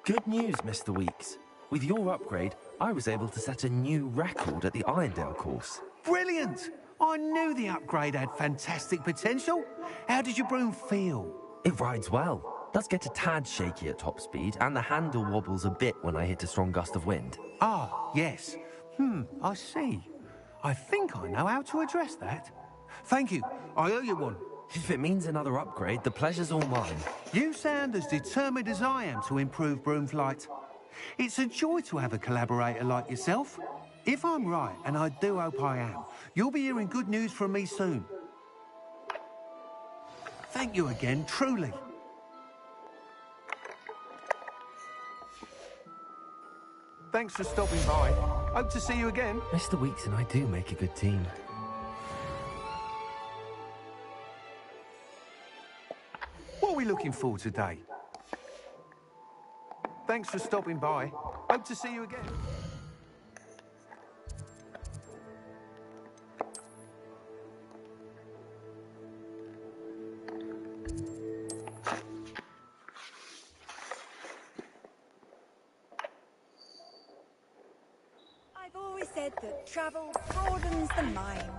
Good news, Mr. Weeks. With your upgrade, I was able to set a new record at the Irondale course. Brilliant! I knew the upgrade had fantastic potential. How did your broom feel? It rides well. Does get a tad shaky at top speed, and the handle wobbles a bit when I hit a strong gust of wind. Ah, yes. I see. I think I know how to address that. Thank you. I owe you one. If it means another upgrade, the pleasure's all mine. You sound as determined as I am to improve broom flight. It's a joy to have a collaborator like yourself. If I'm right, and I do hope I am, you'll be hearing good news from me soon. Thank you again, truly. Thanks for stopping by. Hope to see you again. Mr. Weeks and I do make a good team. What are we looking for today? Thanks for stopping by. Hope to see you again. I've always said that travel broadens the mind.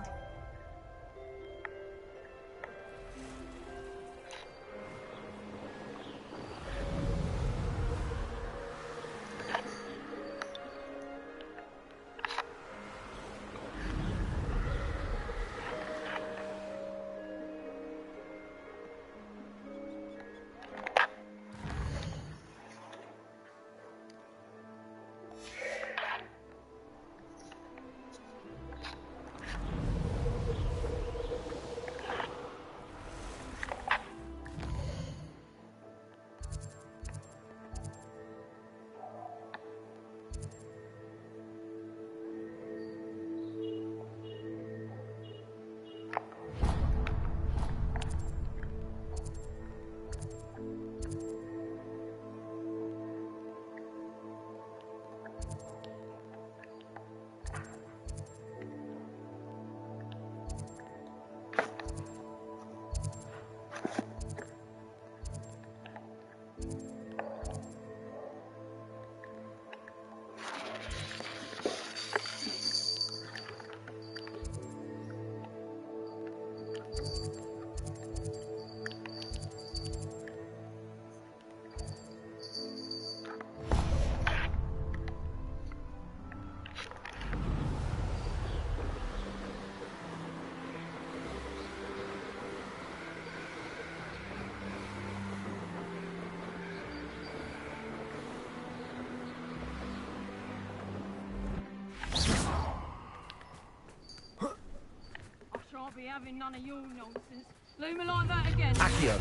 having none of your nonsense. Leave me like that again. Accio.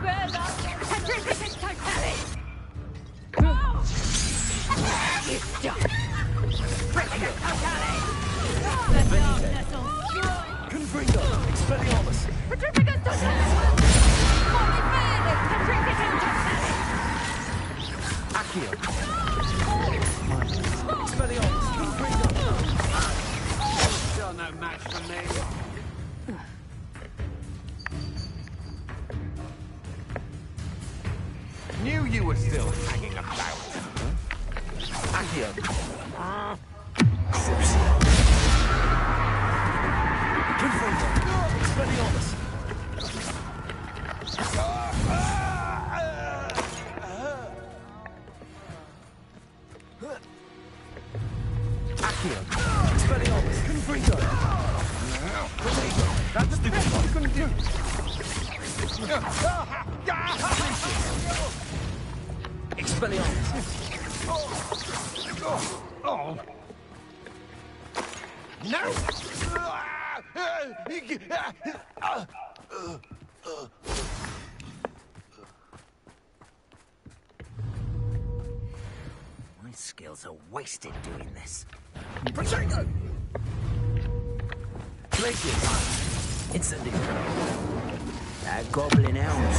Bella! Petrificus totalis! You stop! Petrificus totalis! The darkness will Confringo. Expelliarmus. Petrificus totalis! Holy Fairly! Petrificus totalis! Accio. Expelliarmus. Confringo. Still no match for me. Knew you were still hanging about. Accio. Confringo. Expelliarmus. Accio. Expelliarmus. Confringo. That's the best you can do. Expelliarmus. Oh. No! My skills are wasted doing this. Protego! Glacius. Incendio. That goblin elms.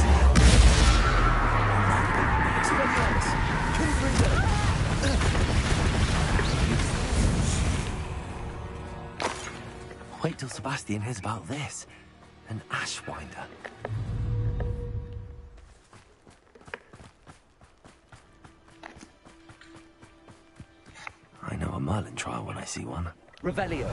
Expelliarmus. Confringo. Wait till Sebastian hears about this. An Ashwinder. I know a Merlin trial when I see one. Revelio.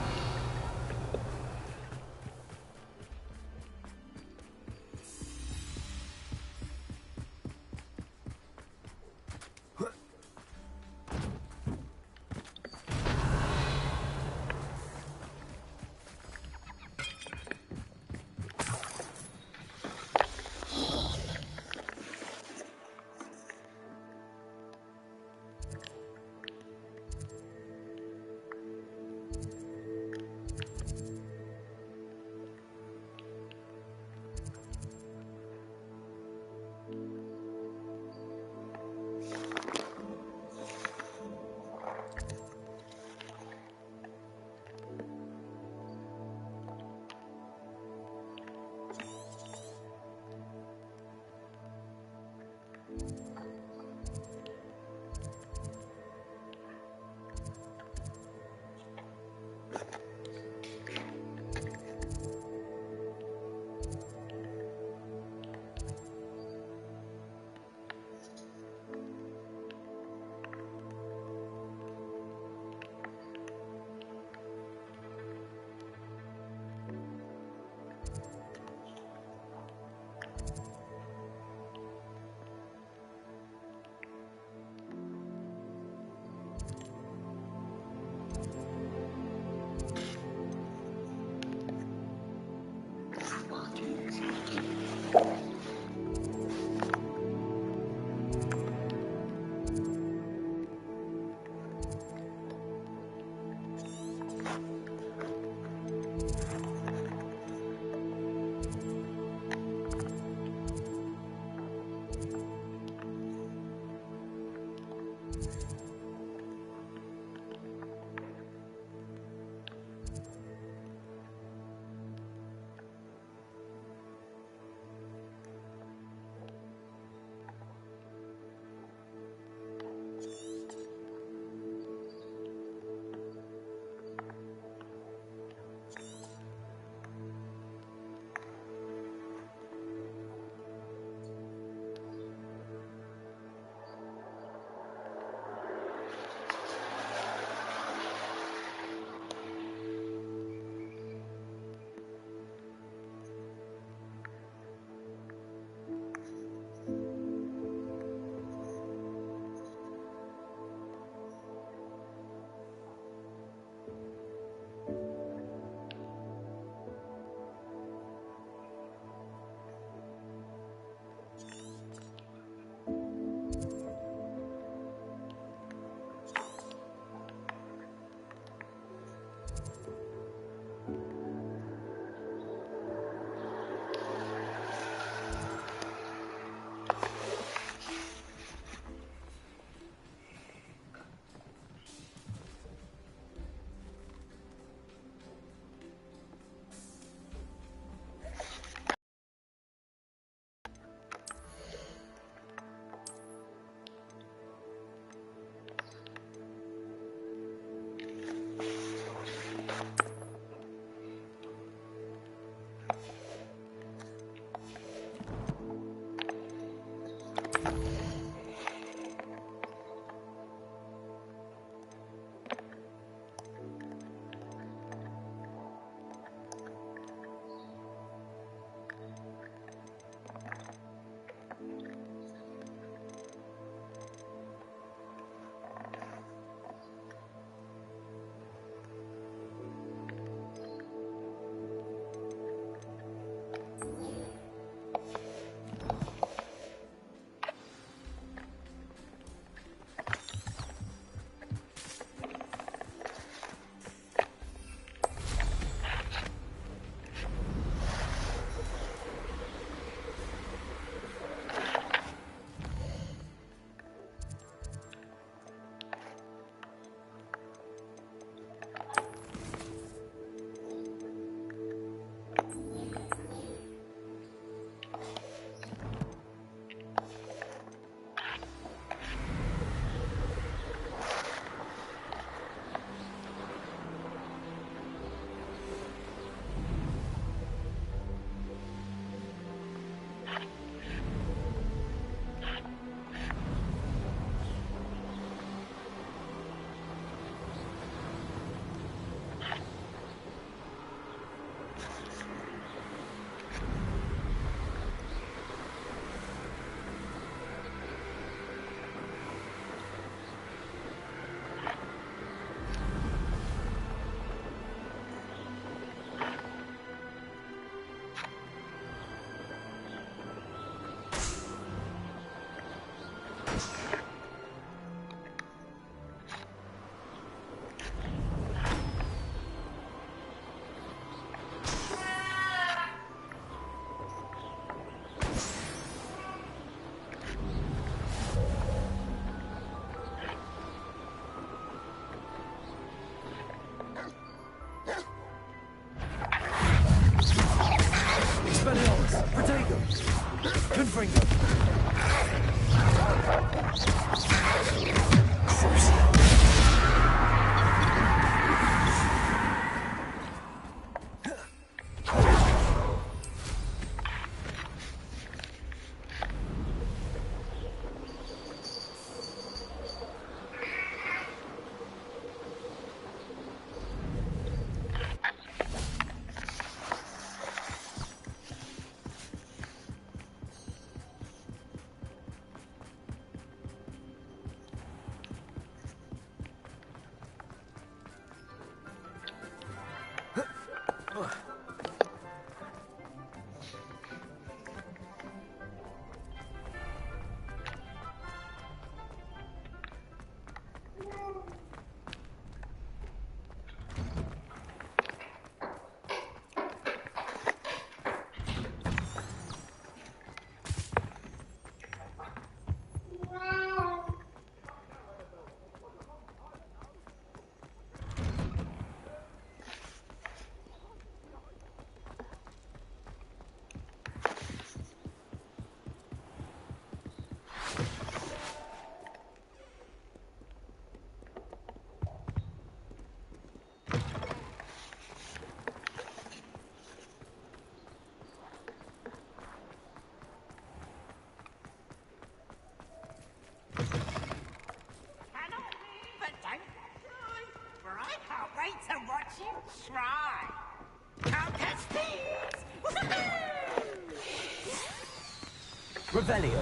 Revelio.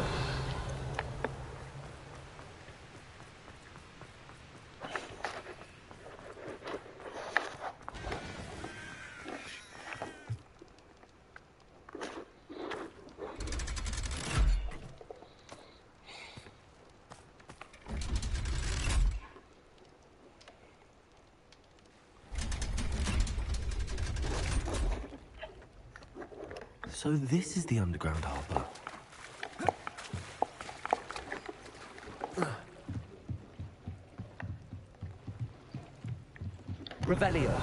So this is the underground harbour. Revelio.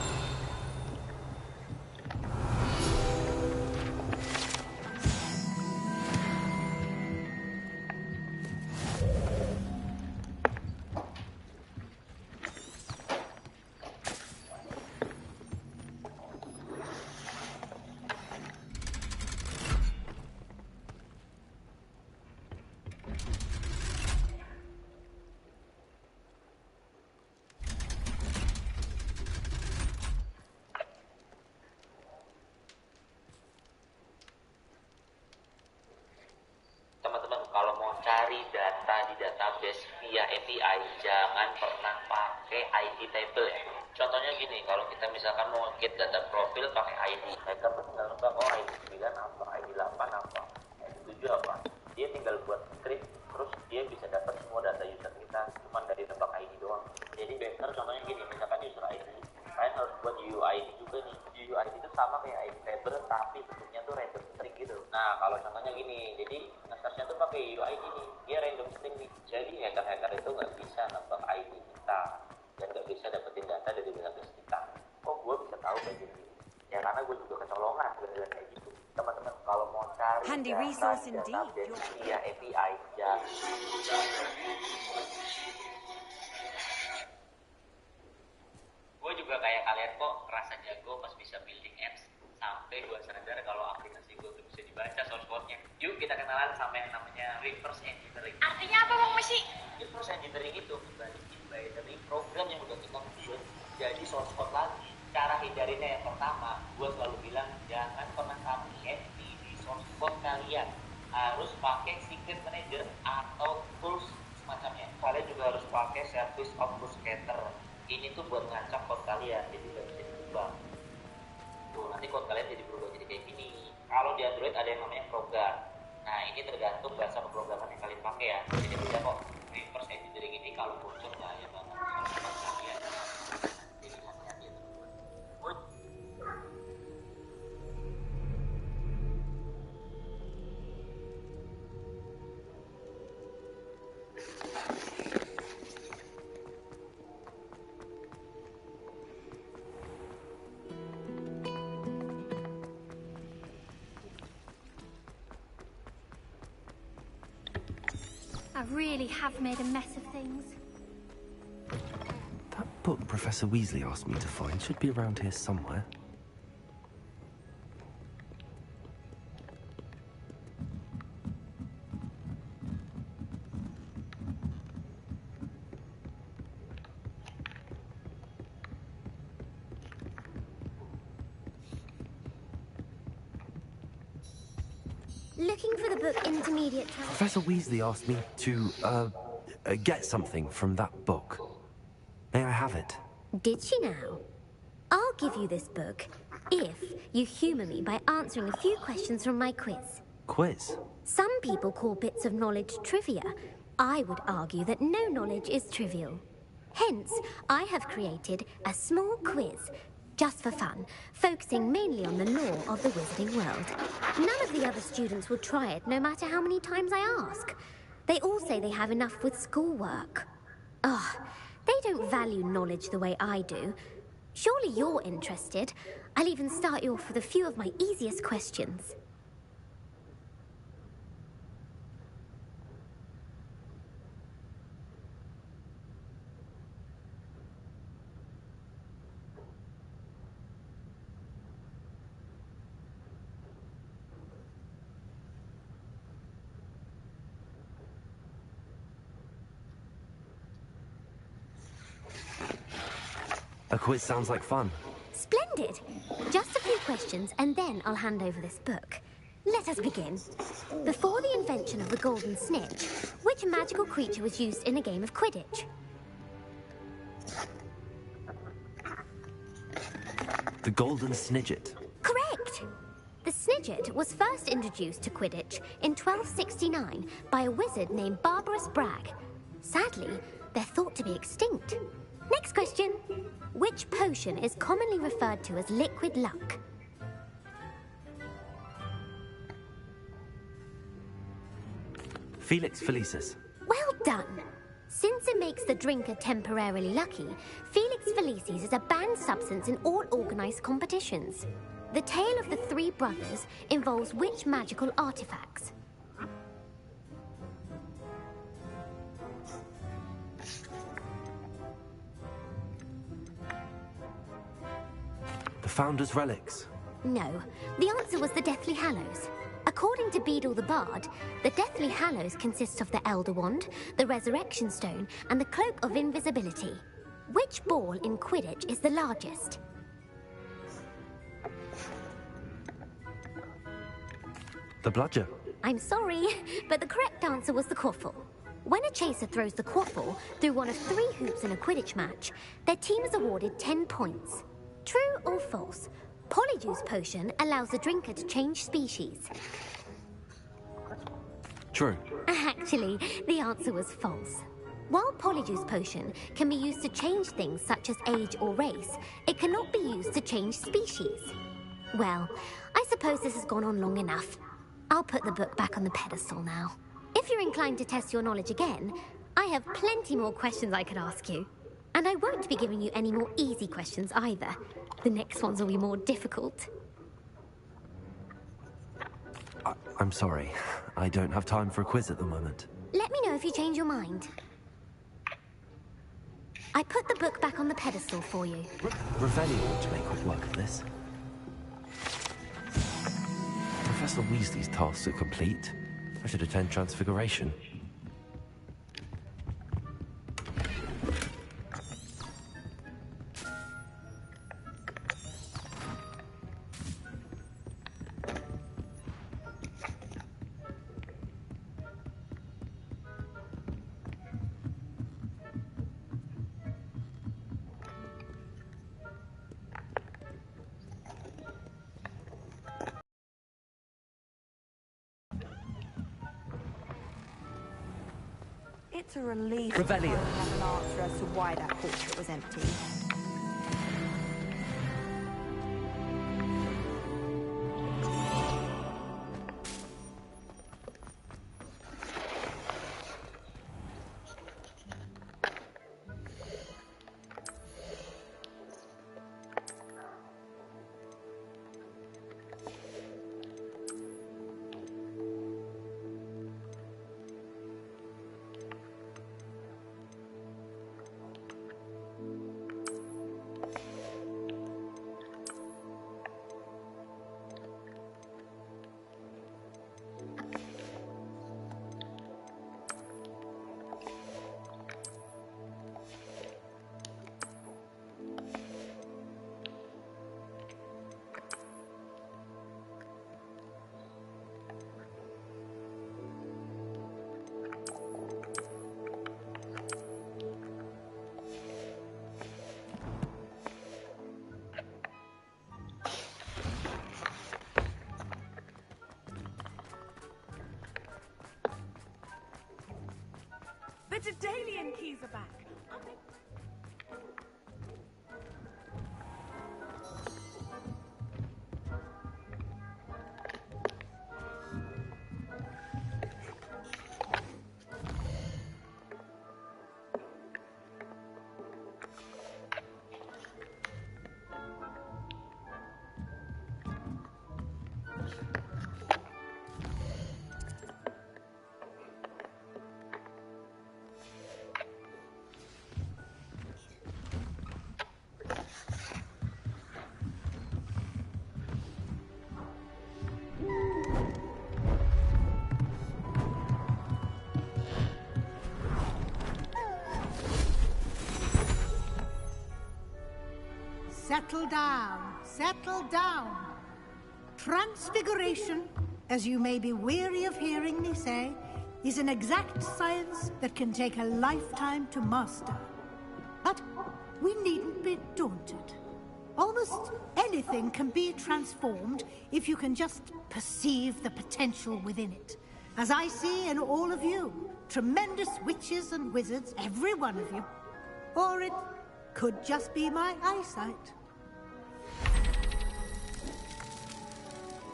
Cari data di database via API, jangan pernah pakai ID table ya. Contohnya gini, kalau kita misalkan mau get data profil pakai ID, mereka tinggal nebak, oh ID 9 apa, ID 8 apa, ID 7 apa. Dia tinggal buat script, terus dia bisa dapat semua data user kita cuma dari nebak ID doang. Jadi better contohnya gini, misalkan user ID, kalian harus buat UUID juga nih. UUID itu sama kayak ID table, tapi bentuknya tuh random string gitu. Nah, kalau contohnya gini, jadi nge-search-nya tuh pakai UUID nih, dia random string nih. Jadi hacker-hacker itu nggak bisa nambah ID kita dan nggak bisa dapetin data dari database kita. Kok gue bisa tahu kayak gini? Ya karena gue juga kecolongan bener kayak gitu. Teman-teman kalau mau cari Handy data resource di indeed. database via API, ya. Gue juga kayak kalian kok rasa jago pas bisa building apps sampai gue sadar kalau aplikasi gue tuh bisa dibaca source code-nya. Yuk kita kenalan sama yang namanya reverse engineering. Artinya apa Bang Messi? Reverse engineering itu dibalikin dari program yang udah kita buat jadi source code lagi. Cara hindarinnya yang pertama, gue selalu bilang jangan pernah kamu happy di source code kalian. Harus pakai secret manager atau tools semacamnya. Kalian juga harus pakai service obfuscator. Ini tuh buat ngacak code kalian, jadi nggak bisa diubah. Tuh, nanti code kalian jadi berubah jadi kayak gini. Kalau di Android ada yang namanya program. Nah, ini tergantung bahasa pemrograman yang kalian pakai ya. Jadi beda kok. Reverse engineering ini kalau bocor bahaya banget. Kalau kalian jadi hati-hati ya teman-teman. I really have made a mess of things. That book Professor Weasley asked me to find should be around here somewhere. Looking for the book Intermediate Time. Professor Weasley asked me to, get something from that book. May I have it? Did she now? I'll give you this book. If you humour me by answering a few questions from my quiz. Quiz? Some people call bits of knowledge trivia. I would argue that no knowledge is trivial. Hence, I have created a small quiz, just for fun, focusing mainly on the lore of the wizarding world. None of the other students will try it, no matter how many times I ask. They all say they have enough with schoolwork. Ugh, they don't value knowledge the way I do. Surely you're interested. I'll even start you off with a few of my easiest questions. A quiz sounds like fun. Splendid! Just a few questions, and then I'll hand over this book. Let us begin. Before the invention of the golden snitch, which magical creature was used in a game of Quidditch? The golden snidget. Correct! The snidget was first introduced to Quidditch in 1269 by a wizard named Barbarous Bragg. Sadly, they're thought to be extinct. Next question. Which potion is commonly referred to as liquid luck? Felix Felicis. Well done. Since it makes the drinker temporarily lucky, Felix Felicis is a banned substance in all organised competitions. The tale of the three brothers involves which magical artifacts? The Founder's Relics. No, the answer was the Deathly Hallows. According to Beadle the Bard, the Deathly Hallows consists of the Elder Wand, the Resurrection Stone, and the Cloak of Invisibility. Which ball in Quidditch is the largest? The Bludger. I'm sorry, but the correct answer was the Quaffle. When a chaser throws the Quaffle through one of 3 hoops in a Quidditch match, their team is awarded 10 points. True or false? Polyjuice potion allows the drinker to change species. True. Actually, the answer was false. While Polyjuice potion can be used to change things such as age or race, it cannot be used to change species. Well, I suppose this has gone on long enough. I'll put the book back on the pedestal now. If you're inclined to test your knowledge again, I have plenty more questions I could ask you. And I won't be giving you any more easy questions either. The next ones will be more difficult. I'm sorry. I don't have time for a quiz at the moment. Let me know if you change your mind. I put the book back on the pedestal for you. Revelio ought to make quick work of this. Professor Weasley's tasks are complete. I should attend Transfiguration. It's a relief Revelio. to have an answer as to why that portrait was empty. settle down. Settle down. Transfiguration, as you may be weary of hearing me say, is an exact science that can take a lifetime to master. But we needn't be daunted. Almost anything can be transformed if you can just perceive the potential within it. As I see in all of you, tremendous witches and wizards, every one of you. Or it could just be my eyesight.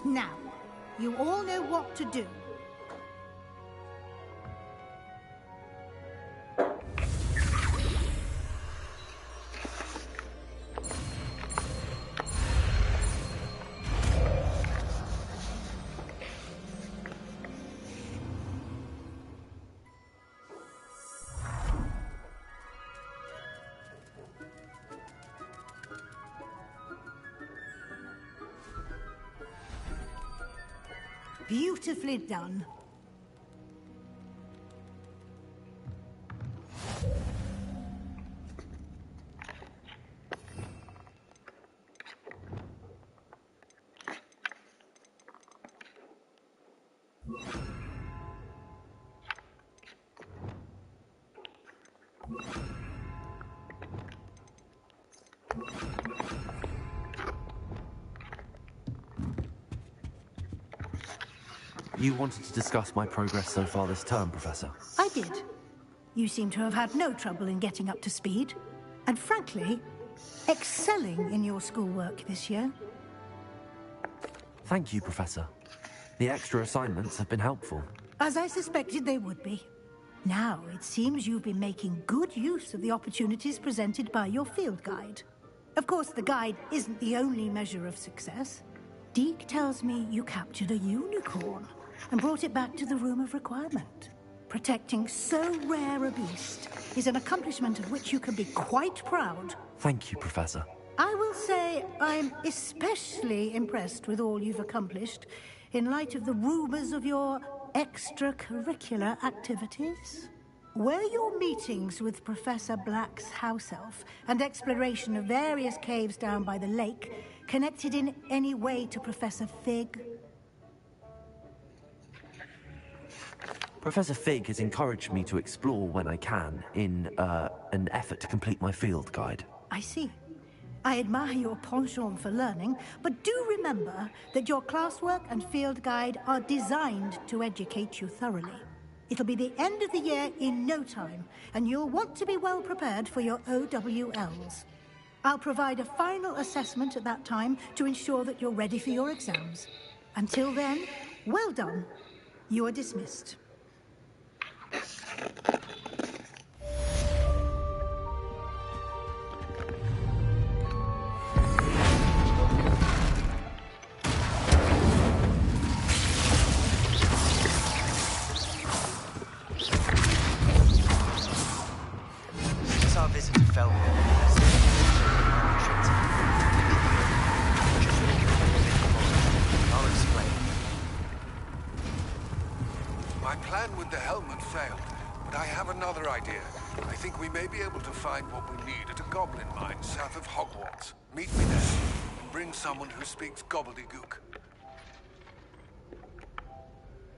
Now, you all know what to do. Beautifully done. You wanted to discuss my progress so far this term, Professor? I did. You seem to have had no trouble in getting up to speed. And frankly, excelling in your schoolwork this year. Thank you, Professor. The extra assignments have been helpful. As I suspected they would be. Now, it seems you've been making good use of the opportunities presented by your field guide. Of course, the guide isn't the only measure of success. Deke tells me you captured a unicorn and brought it back to the Room of Requirement. Protecting so rare a beast is an accomplishment of which you can be quite proud. Thank you, Professor. I will say I'm especially impressed with all you've accomplished in light of the rumors of your extracurricular activities. Were your meetings with Professor Black's house elf and exploration of various caves down by the lake connected in any way to Professor Fig? Professor Fig has encouraged me to explore when I can in an effort to complete my field guide. I see. I admire your penchant for learning, but do remember that your classwork and field guide are designed to educate you thoroughly. It'll be the end of the year in no time, and you'll want to be well prepared for your OWLs. I'll provide a final assessment at that time to ensure that you're ready for your exams. Until then, well done. You are dismissed. Since our visit to Felden, I'll explain. My plan with the helmet failed, but I have another idea. I think we may be able to find what we need at a goblin mine south of Hogwarts. Meet me there, and bring someone who speaks gobbledygook.